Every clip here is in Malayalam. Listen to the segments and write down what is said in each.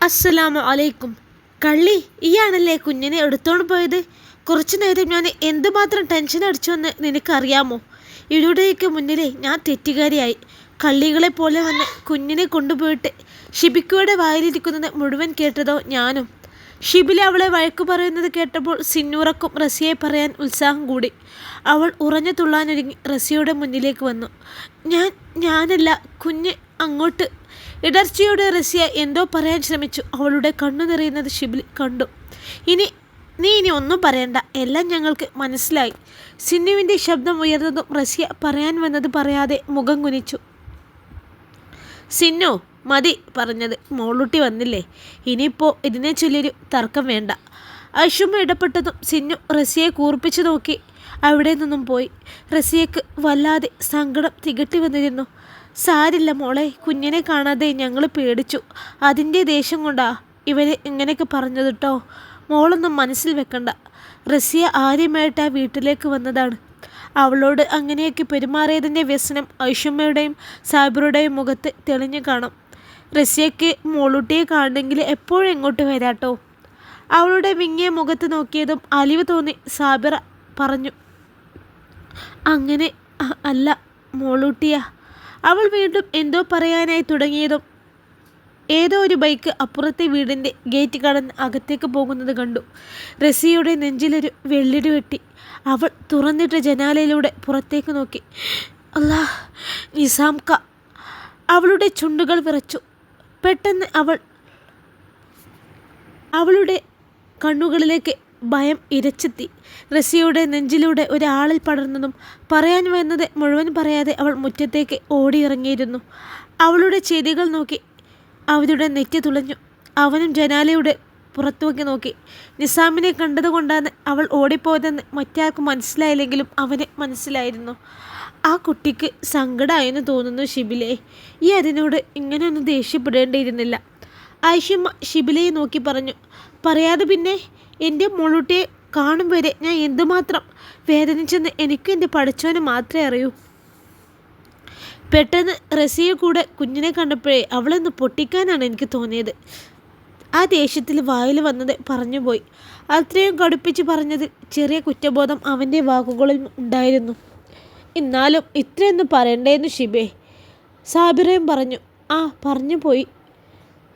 അസ്സലാമു അലൈക്കും. കള്ളി, ഈയാണല്ലേ കുഞ്ഞിനെ എടുത്തോണ്ട് പോയത്? കുറച്ചു നേരം ഞാൻ എന്തുമാത്രം ടെൻഷൻ അടിച്ചുവെന്ന് നിനക്കറിയാമോ? ഇവിടെയൊക്കെ മുന്നിലേ ഞാൻ തെറ്റുകാരിയായി. കള്ളികളെ പോലെ വന്ന് കുഞ്ഞിനെ കൊണ്ടുപോയിട്ട് ഷിബിക്കയുടെ വായിലിരിക്കുന്നത് മുഴുവൻ കേട്ടതോ ഞാനും. ഷിബില അവളെ വഴക്കു പറയുന്നത് കേട്ടപ്പോൾ സിന്നൂറക്കും റസിയെ പറയാൻ ഉത്സാഹം കൂടി. അവൾ ഉറഞ്ഞു തുള്ളാനൊരുങ്ങി റസിയുടെ മുന്നിലേക്ക് വന്നു. ഞാനല്ല കുഞ്ഞ് അങ്ങോട്ട്. ഇടർച്ചയോടെ റസിയ എന്തോ പറയാൻ ശ്രമിച്ചു. അവളുടെ കണ്ണു നിറയുന്നത് ഷിബിലി കണ്ടു. നീ ഇനി ഒന്നും പറയണ്ട, എല്ലാം ഞങ്ങൾക്ക് മനസ്സിലായി. സിന്നുവിൻ്റെ ശബ്ദം ഉയർന്നതും റസിയ പറയാൻ വന്നത് പറയാതെ മുഖം കുനിച്ചു. സിന്നു, മതി പറഞ്ഞത്. മോളൂട്ടി വന്നില്ലേ, ഇനിയിപ്പോൾ ഇതിനെ ചൊല്ലിയൊരു തർക്കം വേണ്ട. ഐഷുമ്മ ഇടപെട്ടതും സിന്നു റസിയെ കൂർപ്പിച്ചു നോക്കി അവിടെ നിന്നും പോയി. റസിയക്ക് വല്ലാതെ സങ്കടം തികട്ടി വന്നിരുന്നു. സാരില്ല മോളെ, കുഞ്ഞിനെ കാണാതെ ഞങ്ങൾ പേടിച്ചു. അതിൻ്റെ ദേഷ്യം കൊണ്ടാ ഇവരെ ഇങ്ങനെയൊക്കെ പറഞ്ഞത് കേട്ടോ. മോളൊന്നും മനസ്സിൽ വെക്കണ്ട. റസിയ ആര്യമായിട്ട് ആ വീട്ടിലേക്ക് വന്നതാണ്. അവളോട് അങ്ങനെയൊക്കെ പെരുമാറിയതിൻ്റെ വ്യസനം ഐഷമ്മയുടെയും സാബിറുടെയും മുഖത്ത് തെളിഞ്ഞു കാണാം. റസിയയ്ക്ക് മോളൂട്ടിയെ കാണണമെങ്കിൽ എപ്പോഴും ഇങ്ങോട്ട് വരാട്ടോ. അവളുടെ വിങ്ങിയ മുഖത്ത് നോക്കിയതും അലിവ് തോന്നി സാബിറ പറഞ്ഞു. അങ്ങനെ അല്ല മോളൂട്ടിയാ. അവൾ വീണ്ടും എന്തോ പറയാനായി തുടങ്ങിയതും ഏതോ ഒരു ബൈക്ക് അപ്പുറത്തെ വീടിൻ്റെ ഗേറ്റ് കടന്ന് അകത്തേക്ക് പോകുന്നത് കണ്ടു. റസിയുടെ നെഞ്ചിലൊരു വെള്ളിടി വെട്ടി. അവൾ തുറന്നിട്ട ജനാലയിലൂടെ പുറത്തേക്ക് നോക്കി. അല്ലാ, നിസാംക! അവളുടെ ചുണ്ടുകൾ വിറച്ചു. പെട്ടെന്ന് അവളുടെ കണ്ണുകളിലേക്ക് ഭയം ഇരച്ചെത്തി. റസിയുടെ നെഞ്ചിലൂടെ ഒരാളിൽ പടർന്നതും പറയാൻ വന്നത് മുഴുവൻ പറയാതെ അവൾ മുറ്റത്തേക്ക് ഓടിയിറങ്ങിയിരുന്നു. അവളുടെ ചെയ്തികൾ നോക്കി അവരുടെ നെറ്റി തുളഞ്ഞു. അവനും ജനാലയുടെ പുറത്തുവെക്കി നോക്കി. നിസാമിനെ കണ്ടതുകൊണ്ടാണ് അവൾ ഓടിപ്പോയതെന്ന് മറ്റാർക്കും മനസ്സിലായില്ലെങ്കിലും അവന് മനസ്സിലായിരുന്നു. ആ കുട്ടിക്ക് സങ്കടമായെന്ന് തോന്നുന്നു ഷിബിലെ. ഈ അതിനോട് ഇങ്ങനെയൊന്നും ദേഷ്യപ്പെടേണ്ടിയിരുന്നില്ല. ഐഷമ്മ ഷിബിലയെ നോക്കി പറഞ്ഞു. പറയാതെ പിന്നെ, എൻ്റെ മോളൂട്ടിയെ കാണും വരെ ഞാൻ എന്തുമാത്രം വേദനിച്ചെന്ന് എനിക്ക് എൻ്റെ പഠിച്ചവന് മാത്രമേ അറിയൂ. പെട്ടെന്ന് റസിയെ കൂടെ കുഞ്ഞിനെ കണ്ടപ്പോഴേ അവളൊന്ന് പൊട്ടിക്കാനാണ് എനിക്ക് തോന്നിയത്. ആ ദേഷ്യത്തിൽ വായിൽ വന്നത് പറഞ്ഞുപോയി. അത്രയും കടുപ്പിച്ച് പറഞ്ഞതിൽ ചെറിയ കുറ്റബോധം അവൻ്റെ വാക്കുകളിൽ ഉണ്ടായിരുന്നു. എന്നാലും ഇത്രയൊന്നും പറയണ്ടേന്ന് ഷിബേ, സാബിറയും പറഞ്ഞു. ആ, പറഞ്ഞു പോയി.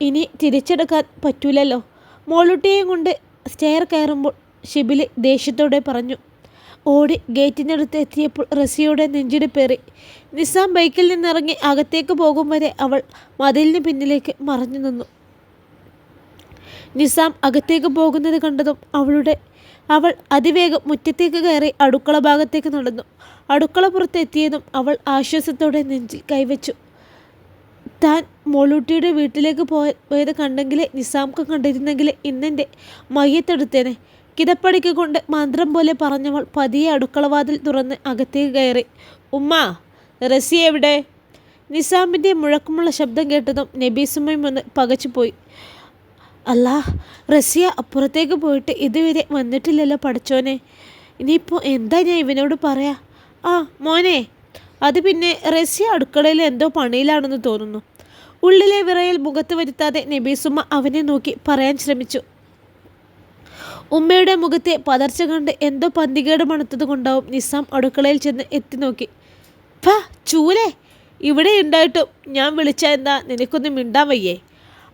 ഇനി തിരിച്ചെടുക്കാൻ പറ്റൂലല്ലോ. മോളൂട്ടിയെയും കൊണ്ട് സ്റ്റെയർ കയറുമ്പോൾ ഷിബിലി ദേഷ്യത്തോടെ പറഞ്ഞു. ഓടി ഗേറ്റിനടുത്ത് എത്തിയപ്പോൾ റസിയുടെ നെഞ്ചിടിപ്പേറി. നിസാം ബൈക്കിൽ നിന്നിറങ്ങി അകത്തേക്ക് പോകും വരെ അവൾ മതിലിന് പിന്നിലേക്ക് മറഞ്ഞു നിന്നു. നിസാം അകത്തേക്ക് പോകുന്നത് കണ്ടതും അവൾ അതിവേഗം മുറ്റത്തേക്ക് കയറി അടുക്കള ഭാഗത്തേക്ക് നടന്നു. അടുക്കള പുറത്തെത്തിയതും അവൾ ആശ്വാസത്തോടെ നെഞ്ചിൽ കൈവച്ചു. താൻ മോളൂട്ടിയുടെ വീട്ടിലേക്ക് പോയത് കണ്ടെങ്കിൽ നിസാംക്ക് കണ്ടിരുന്നെങ്കിൽ ഇന്നെൻ്റെ മയ്യത്തെടുത്തേനെ. കിതപ്പടിക്ക് കൊണ്ട് മന്ത്രം പോലെ പറഞ്ഞവൾ പതിയെ അടുക്കളവാതിൽ തുറന്ന് അകത്തേക്ക് കയറി. ഉമ്മ, റസിയ എവിടെ? നിസാമിൻ്റെ മുഴക്കമുള്ള ശബ്ദം കേട്ടതും നബീസുമ്മയും ഒന്ന് പകച്ചുപോയി. അല്ലാ, റസിയ അപ്പുറത്തേക്ക് പോയിട്ട് ഇതുവരെ വന്നിട്ടില്ലല്ലോ പഠിച്ചോനെ. ഇനിയിപ്പോൾ എന്താ ഞാൻ ഇവനോട് പറയാ? ആ മോനെ, അത് പിന്നെ റസിയ അടുക്കളയിൽ എന്തോ പണിയിലാണെന്ന് തോന്നുന്നു. ഉള്ളിലെ വിറയൽ മുഖത്ത് വരുത്താതെ നബീസുമ്മ അവനെ നോക്കി പറയാൻ ശ്രമിച്ചു. ഉമ്മയുടെ മുഖത്തെ പതർച്ച കണ്ട് എന്തോ പന്തികേട് മണത്തത് കൊണ്ടാവും നിസാം അടുക്കളയിൽ ചെന്ന് എത്തി നോക്കി. ഫ ചൂലേ, ഇവിടെ ഉണ്ടായിട്ടും ഞാൻ വിളിച്ചാൽ എന്താ നിനക്കൊന്നും മിണ്ടാൻ വയ്യേ?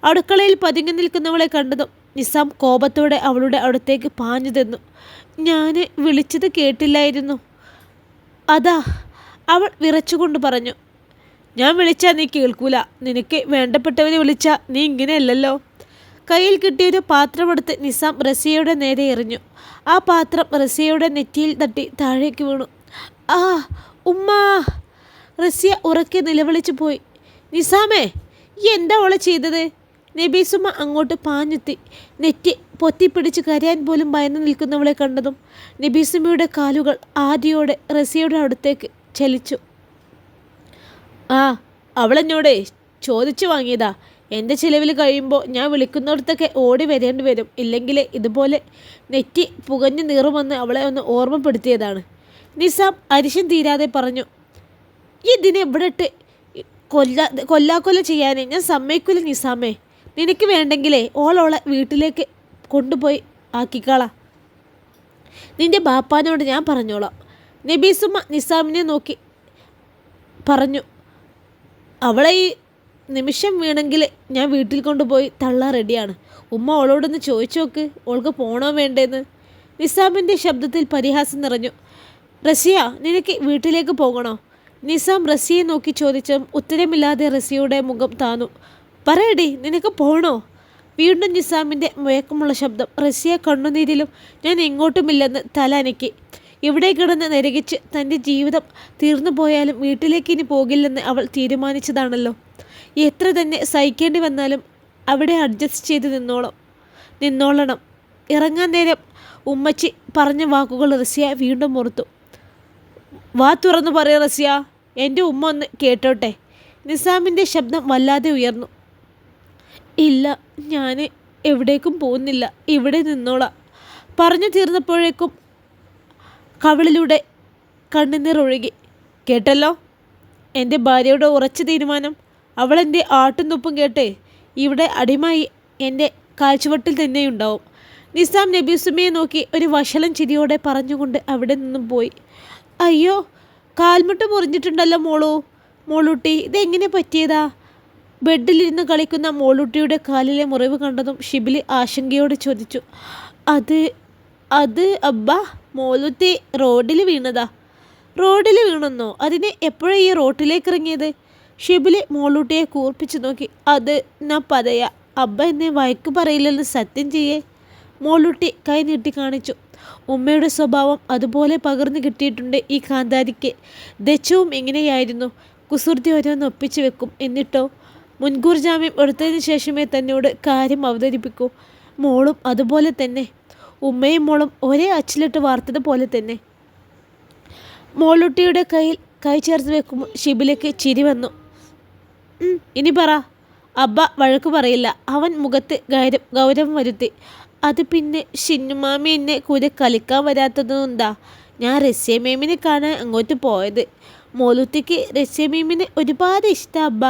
അടുക്കളയിൽ പതുങ്ങി നിൽക്കുന്നവളെ കണ്ടതും നിസാം കോപത്തോടെ അവളുടെ അടുത്തേക്ക് പാഞ്ഞു തന്നു. ഞാൻ വിളിച്ചത് കേട്ടില്ലായിരുന്നു. അതാ, അവൾ വിറച്ചുകൊണ്ട് പറഞ്ഞു. ഞാൻ വിളിച്ചാൽ നീ കേൾക്കൂല. നിനക്ക് വേണ്ടപ്പെട്ടവനെ വിളിച്ചാൽ നീ ഇങ്ങനെയല്ലല്ലോ. കയ്യിൽ കിട്ടിയൊരു പാത്രമെടുത്ത് നിസാം റസിയയുടെ നേരെ എറിഞ്ഞു. ആ പാത്രം റസിയയുടെ നെറ്റിയിൽ തട്ടി താഴേക്ക് വീണു. ആ ഉമ്മാ! റസിയ ഉറക്കെ നിലവിളിച്ചു പോയി. നിസാമേ, ഈ എന്താ അവളെ ചെയ്തത്? നബീസുമ്മ അങ്ങോട്ട് പാഞ്ഞെത്തി. നെറ്റി പൊത്തിപ്പിടിച്ച് കരയാൻ പോലും ഭയന്നു നിൽക്കുന്നവളെ കണ്ടതും നബീസുമ്മയുടെ കാലുകൾ ആദിയോടെ റസിയയുടെ അടുത്തേക്ക് ചലിച്ചു. ആ, അവളെന്നോടെ ചോദിച്ചു വാങ്ങിയതാ. എൻ്റെ ചിലവിൽ കഴിയുമ്പോൾ ഞാൻ വിളിക്കുന്നിടത്തൊക്കെ ഓടി വരേണ്ടി വരും. ഇല്ലെങ്കിൽ ഇതുപോലെ നെറ്റി പുകഞ്ഞു നീറുമെന്ന് അവളെ ഒന്ന് ഓർമ്മപ്പെടുത്തിയതാണ്. നിസാം അരിശം തീരാതെ പറഞ്ഞു. ഇതിനെ ഇവിടെ ഇട്ട് കൊല്ലാക്കൊല്ല ചെയ്യാനേ ഞാൻ സമ്മതിക്കില്ല നിസാമേ. നിനക്ക് വേണ്ടെങ്കിലേ ഓളോളെ വീട്ടിലേക്ക് കൊണ്ടുപോയി ആക്കിക്കളാം. നിന്റെ ബാപ്പാനോട് ഞാൻ പറഞ്ഞോളാം. നബീസുമ്മ നിസാമിനെ നോക്കി പറഞ്ഞു. അവളെ ഈ നിമിഷം വീണെങ്കിൽ ഞാൻ വീട്ടിൽ കൊണ്ടുപോയി തള്ളാൻ റെഡിയാണ്. ഉമ്മ ഓളോടൊന്ന് ചോദിച്ചു നോക്ക്, ഓൾക്ക് പോണോ വേണ്ടേന്ന്. നിസാമിൻ്റെ ശബ്ദത്തിൽ പരിഹാസം നിറഞ്ഞു. റസിയ, നിനക്ക് വീട്ടിലേക്ക് പോകണോ? നിസാം റസിയെ നോക്കി ചോദിച്ചും ഉത്തരമില്ലാതെ റസിയയുടെ മുഖം താന്നു. പറയടി, നിനക്ക് പോണോ? വീണ്ടും നിസാമിൻ്റെ മുഴക്കമുള്ള ശബ്ദം. റസിയ കണ്ണുനീരിലും ഞാൻ എങ്ങോട്ടുമില്ലെന്ന് തല അനക്കി. ഇവിടെ കിടന്ന് നരകിച്ച് തൻ്റെ ജീവിതം തീർന്നു പോയാലും വീട്ടിലേക്ക് ഇനി പോകില്ലെന്ന് അവൾ തീരുമാനിച്ചതാണല്ലോ. എത്ര തന്നെ സഹിക്കേണ്ടി വന്നാലും അവിടെ അഡ്ജസ്റ്റ് ചെയ്ത് നിന്നോളണം. ഇറങ്ങാൻ നേരം ഉമ്മച്ചി പറഞ്ഞ വാക്കുകൾ റസിയ വീണ്ടും ഓർത്തു. വാ തുറന്നു പറയ റസിയ, എൻ്റെ ഉമ്മ ഒന്ന് കേട്ടോട്ടെ. നിസാമിൻ്റെ ശബ്ദം വല്ലാതെ ഉയർന്നു. ഇല്ല, ഞാൻ എവിടേക്കും പോകുന്നില്ല, ഇവിടെ നിന്നോളാം. പറഞ്ഞു തീർന്നപ്പോഴേക്കും കവിളിലൂടെ കണ്ണുനീർ ഒഴുകി. കേട്ടല്ലോ എൻ്റെ ഭാര്യയുടെ ഉറച്ച തീരുമാനം. അവളെൻ്റെ ആട്ടും തുപ്പും കേട്ടേ ഇവിടെ അടിമായി എൻ്റെ കാഴ്ചവട്ടിൽ തന്നെയുണ്ടാവും. നിസാം നബീസുമ്മയെ നോക്കി ഒരു വഷളം ചിരിയോടെ പറഞ്ഞുകൊണ്ട് അവിടെ നിന്നും പോയി. അയ്യോ, കാൽമുട്ട് മുറിഞ്ഞിട്ടുണ്ടല്ലോ മോളൂട്ടി, ഇതെങ്ങനെ പറ്റിയതാ? ബെഡിലിരുന്ന് കളിക്കുന്ന മോളൂട്ടിയുടെ കാലിലെ മുറിവ് കണ്ടതും ഷിബിലി ആശങ്കയോടെ ചോദിച്ചു. അത് അബ്ബാ, മോളൂട്ടി റോഡിൽ വീണതാ. റോഡിൽ വീണെന്നോ? അതിനെ എപ്പോഴാണ് ഈ റോട്ടിലേക്ക് ഇറങ്ങിയത്? ഷിബിലി മോളൂട്ടിയെ കൂർപ്പിച്ചു നോക്കി. അത് ഞാൻ പറയാ, അബ്ബ എന്നെ വഴക്ക് പറയില്ലെന്ന് സത്യം ചെയ്യേ. മോളൂട്ടി കൈ നീട്ടി കാണിച്ചു. ഉമ്മയുടെ സ്വഭാവം അതുപോലെ പകർന്നു കിട്ടിയിട്ടുണ്ട് ഈ കാന്താരിക്ക്. ദച്ചവും ഇങ്ങനെയായിരുന്നു. കുസൃതി ഓരോന്ന് ഒപ്പിച്ചു വെക്കും. എന്നിട്ടോ മുൻകൂർ ജാമ്യം എടുത്തതിന് ശേഷമേ തന്നോട് കാര്യം അവതരിപ്പിക്കൂ. മോളും അതുപോലെ തന്നെ. ഉമ്മയും മോളും ഒരേ അച്ചിലിട്ട് വാർത്തതുപോലെ തന്നെ. മോളൂട്ടിയുടെ കയ്യിൽ കൈ ചേർത്ത് വെക്കുമ്പോൾ ഷിബിലേക്ക് ചിരി വന്നു. ഇനി പറ. അബ്ബ വഴക്ക് പറയില്ല. അവൻ മുഖത്ത് ഗൗരവം വരുത്തി. അത് പിന്നെ ഷിന്നുമാമി എന്നെ കൂടെ കളിക്കാൻ വരാത്തതെന്താ? ഞാൻ റസിയ മേമിനെ കാണാൻ അങ്ങോട്ട് പോയത്. മോളൂട്ടിക്ക് റസിയ മേമിനെ ഒരുപാട് ഇഷ്ടം അബ്ബ.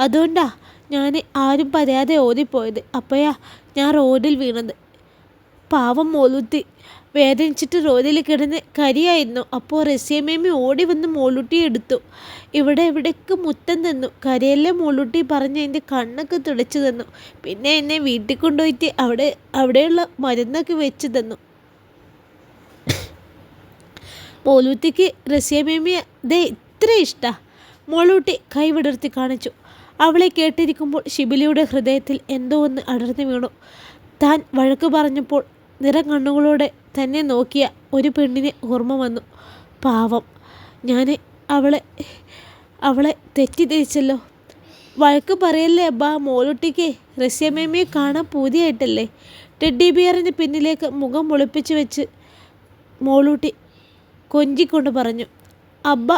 അതുകൊണ്ടാ ഞാൻ ആരും പറയാതെ ഓടിപ്പോയത്. അപ്പോഴാ ഞാൻ റോഡിൽ വീണത്. പാവം മോളൂട്ടി വേദനിച്ചിട്ട് റോഡിൽ കിടന്ന് കരിയായിരുന്നു. അപ്പോൾ റസിയ മേമി ഓടി വന്ന് മോളൂട്ടിയെ എടുത്തു. എവിടേക്ക് മുത്തം തന്നു. കരയല്ലേ മോളൂട്ടി പറഞ്ഞ് എൻ്റെ കണ്ണൊക്കെ തുടച്ചു തന്നു. പിന്നെ എന്നെ വീട്ടിൽ കൊണ്ടുപോയിട്ട് അവിടെയുള്ള മരുന്നൊക്കെ വെച്ച് തന്നു. മോളൂട്ടിക്ക് റസിയ മേമിയെ ഇത്ര ഇഷ്ടാ. മോളൂട്ടി കൈ വിടർത്തി കാണിച്ചു. അവളെ കേട്ടിരിക്കുമ്പോൾ ഷിബിലിയുടെ ഹൃദയത്തിൽ എന്തോ ഒന്ന് അടർന്നു വീണു. താൻ വഴക്ക് പറഞ്ഞപ്പോൾ നിറം കണ്ണുകളോടെ തന്നെ നോക്കിയ ഒരു പെണ്ണിനെ ഓർമ്മ വന്നു. പാവം, ഞാൻ അവളെ തെറ്റിദ്ധരിച്ചല്ലോ. വഴക്ക് പറയല്ലേ അബ്ബാ. മോളൂട്ടിക്ക് റസിയ മേമിയെ കാണാൻ പൂതിയായിട്ടല്ലേ? ടെഡ്ഡി ബിയറിന് പിന്നിലേക്ക് മുഖം ഒളിപ്പിച്ച് വെച്ച് മോളൂട്ടി കൊഞ്ചിക്കൊണ്ട് പറഞ്ഞു. അബ്ബ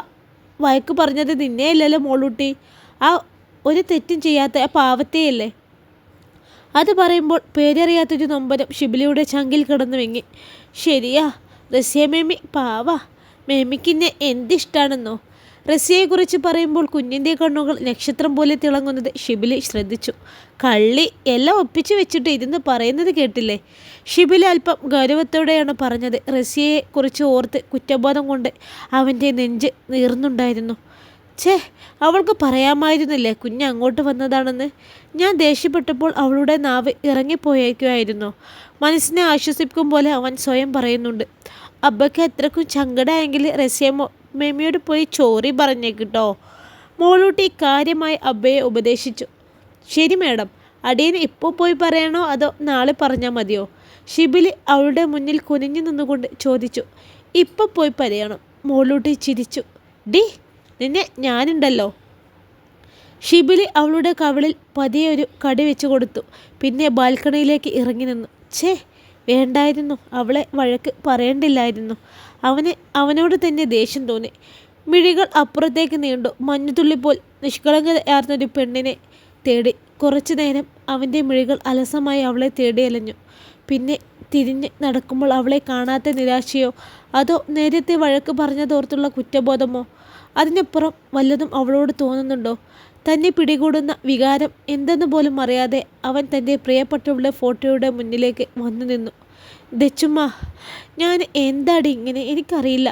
വഴക്ക് പറഞ്ഞത് നിന്നെയല്ലല്ലോ മോളൂട്ടി, ആ ഒരു തെറ്റും ചെയ്യാത്ത ആ പാവത്തെയല്ലേ. അത് പറയുമ്പോൾ പേരറിയാത്തൊരു നൊമ്പരം ഷിബിലിയുടെ ചങ്കിൽ കിടന്നു വെങ്ങി. ശരിയാ, റസിയ മേമി പാവാ. മേമിക്കിന്നെ എന്തിഷ്ടാണെന്നോ. റസിയയെക്കുറിച്ച് പറയുമ്പോൾ കുഞ്ഞിൻ്റെ കണ്ണുകൾ നക്ഷത്രം പോലെ തിളങ്ങുന്നത് ഷിബിലി ശ്രദ്ധിച്ചു. കള്ളി, എല്ലാം ഒപ്പിച്ചു വെച്ചിട്ട് ഇരുന്ന് പറയുന്നത് കേട്ടില്ലേ? ഷിബിലി അല്പം ഗൗരവത്തോടെയാണ് പറഞ്ഞത്. റസിയയെക്കുറിച്ച് ഓർത്ത് കുറ്റബോധം കൊണ്ട് അവൻ്റെ നെഞ്ച് നീർന്നുണ്ടായിരുന്നു. അവൾക്ക് പറയാമായിരുന്നില്ലേ കുഞ്ഞ് അങ്ങോട്ട് വന്നതാണെന്ന്? ഞാൻ ദേഷ്യപ്പെട്ടപ്പോൾ അവളുടെ നാവ് ഇറങ്ങിപ്പോയേക്കുമായിരുന്നു. മനസ്സിനെ ആശ്വസിപ്പിക്കും പോലെ അവൻ സ്വയം പറയുന്നുണ്ട്. അബ്ബയ്ക്ക് എത്രക്കും സങ്കടമായെങ്കിൽ റസിയ മേമിയോട് പോയി ചോറി പറഞ്ഞേക്കിട്ടോ. മോളൂട്ടി കാര്യമായി അബ്ബയെ ഉപദേശിച്ചു. ശരി മേഡം, അടിയന് ഇപ്പോൾ പോയി പറയണോ അതോ നാളെ പറഞ്ഞാൽ മതിയോ? ഷിബിലി അവളുടെ മുന്നിൽ കുനിഞ്ഞു നിന്നുകൊണ്ട് ചോദിച്ചു. ഇപ്പം പോയി പറയണം. മോളൂട്ടി ചിരിച്ചു. ഡി, നിന്നെ ഞാനുണ്ടല്ലോ. ഷിബിലി അവളുടെ കവിളിൽ പതിയെ ഒരു കടി വെച്ചു കൊടുത്തു. പിന്നെ ബാൽക്കണിയിലേക്ക് ഇറങ്ങി നിന്നു. വേണ്ടായിരുന്നു, അവളെ വഴക്ക് പറയേണ്ടില്ലായിരുന്നു. അവനോട് തന്നെ ദേഷ്യം തോന്നി. മിഴികൾ അപ്പുറത്തേക്ക് നീണ്ടു. മഞ്ഞുതുള്ളിപ്പോൾ നിഷ്കളങ്കയാർന്നൊരു പെണ്ണിനെ തേടി. കുറച്ചു നേരം അവൻ്റെ മിഴികൾ അലസമായി അവളെ തേടി അലഞ്ഞു. പിന്നെ തിരിഞ്ഞ് നടക്കുമ്പോൾ അവളെ കാണാത്ത നിരാശയോ അതോ നേരത്തെ വഴക്ക് പറഞ്ഞതോർത്തുള്ള കുറ്റബോധമോ? അതിനപ്പുറം വല്ലതും അവളോട് തോന്നുന്നുണ്ടോ? തന്നെ പിടികൂടുന്ന വികാരം എന്തെന്ന് പോലും അറിയാതെ അവൻ തൻ്റെ പ്രിയപ്പെട്ടവളുടെ ഫോട്ടോയുടെ മുന്നിലേക്ക് വന്നു നിന്നു. ദച്ചുമ്മ, ഞാൻ എന്താടി ഇങ്ങനെ? എനിക്കറിയില്ല.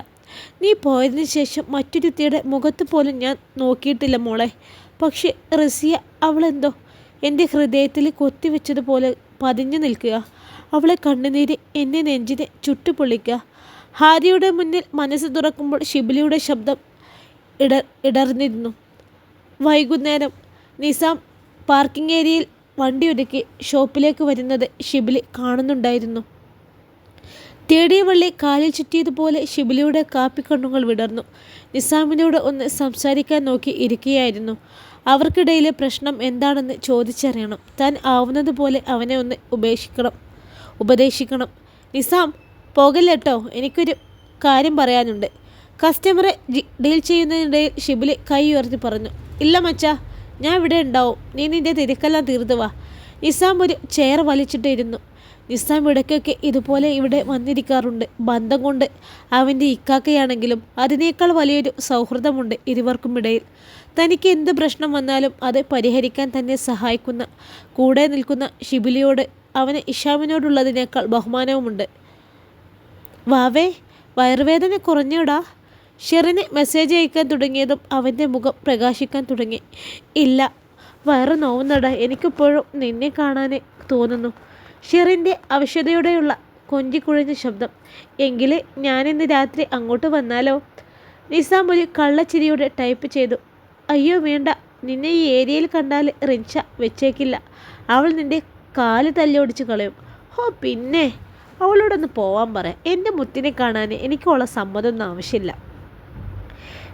നീ പോയതിന് ശേഷം മറ്റൊരുത്തിയുടെ മുഖത്ത് പോലും ഞാൻ നോക്കിയിട്ടില്ല മോളെ. പക്ഷെ റസിയ, അവളെന്തോ എൻ്റെ ഹൃദയത്തിൽ കൊത്തിവെച്ചതുപോലെ പതിഞ്ഞു നിൽക്കുക. അവളെ കണ്ണുനീര് എന്നെ നെഞ്ചിനെ ചുട്ടുപൊള്ളിക്കുക. ഹാരിയുടെ മുന്നിൽ മനസ്സ് തുറക്കുമ്പോൾ ഷിബിലിയുടെ ശബ്ദം ഇടർന്നിരുന്നു. വൈകുന്നേരം നിസാം പാർക്കിംഗ് ഏരിയയിൽ വണ്ടി ഒരുക്കി ഷോപ്പിലേക്ക് വരുന്നത് ഷിബിലി കാണുന്നുണ്ടായിരുന്നു. തേടിയ വള്ളി കാലിൽ ചുറ്റിയതുപോലെ ഷിബിലിയുടെ കാപ്പിക്കണ്ണുകൾ വിടർന്നു. നിസാമിനോട് ഒന്ന് സംസാരിക്കാൻ നോക്കി ഇരിക്കുകയായിരുന്നു. അവർക്കിടയിലെ പ്രശ്നം എന്താണെന്ന് ചോദിച്ചറിയണം. താൻ ആവുന്നതുപോലെ അവനെ ഒന്ന് ഉപദേശിക്കണം. നിസാം, പോകല്ലേട്ടോ, എനിക്കൊരു കാര്യം പറയാനുണ്ട്. കസ്റ്റമറെ ഡീൽ ചെയ്യുന്നതിനിടയിൽ ഷിബിലി കൈ ഉയർത്തി പറഞ്ഞു. ഇല്ല മച്ചാ, ഞാൻ ഇവിടെ ഉണ്ടാവും. നീ നിൻ്റെ തിരക്കെല്ലാം തീർത്ത് വാ. നിസാം ഒരു ചെയർ വലിച്ചിട്ടിരുന്നു. നിസാം ഇടയ്ക്കൊക്കെ ഇതുപോലെ ഇവിടെ വന്നിരിക്കാറുണ്ട്. ബന്ധം കൊണ്ട് അവൻ്റെ ഇക്കാക്കയാണെങ്കിലും അതിനേക്കാൾ വലിയൊരു സൗഹൃദമുണ്ട് ഇരുവർക്കുമിടയിൽ. തനിക്ക് എന്ത് പ്രശ്നം വന്നാലും അത് പരിഹരിക്കാൻ തന്നെ സഹായിക്കുന്ന, കൂടെ നിൽക്കുന്ന ഷിബിലിയോട് അവന് ഇഷാമിനോടുള്ളതിനേക്കാൾ ബഹുമാനവുമുണ്ട്. വാവേ, വയറുവേദന കുറഞ്ഞോടാ? ഷെറിന് മെസ്സേജ് അയക്കാൻ തുടങ്ങിയതും അവൻ്റെ മുഖം പ്രകാശിക്കാൻ തുടങ്ങി. ഇല്ല, വയറ് നോവുന്നടാ. എനിക്കിപ്പോഴും നിന്നെ കാണാനേ തോന്നുന്നു. ഷെറിൻ്റെ ആവശ്യതയോടെയുള്ള കൊഞ്ചിക്കുഴഞ്ഞ ശബ്ദം. എങ്കിൽ ഞാനിന്ന് രാത്രി അങ്ങോട്ട് വന്നാലോ? നിസാം ഒരു കള്ളച്ചിരിയോടെ ടൈപ്പ് ചെയ്തു. അയ്യോ വേണ്ട, നിന്നെ ഈ ഏരിയയിൽ കണ്ടാൽ റിൻഷ വെച്ചേക്കില്ല. അവൾ നിൻ്റെ കാല് തല്ലോടിച്ച് കളയും. ഹോ പിന്നെ, അവളോടൊന്ന് പോവാൻ പറയാം. എൻ്റെ മുത്തിനെ കാണാൻ എനിക്കുള്ള സമ്മതമൊന്നും ആവശ്യമില്ല.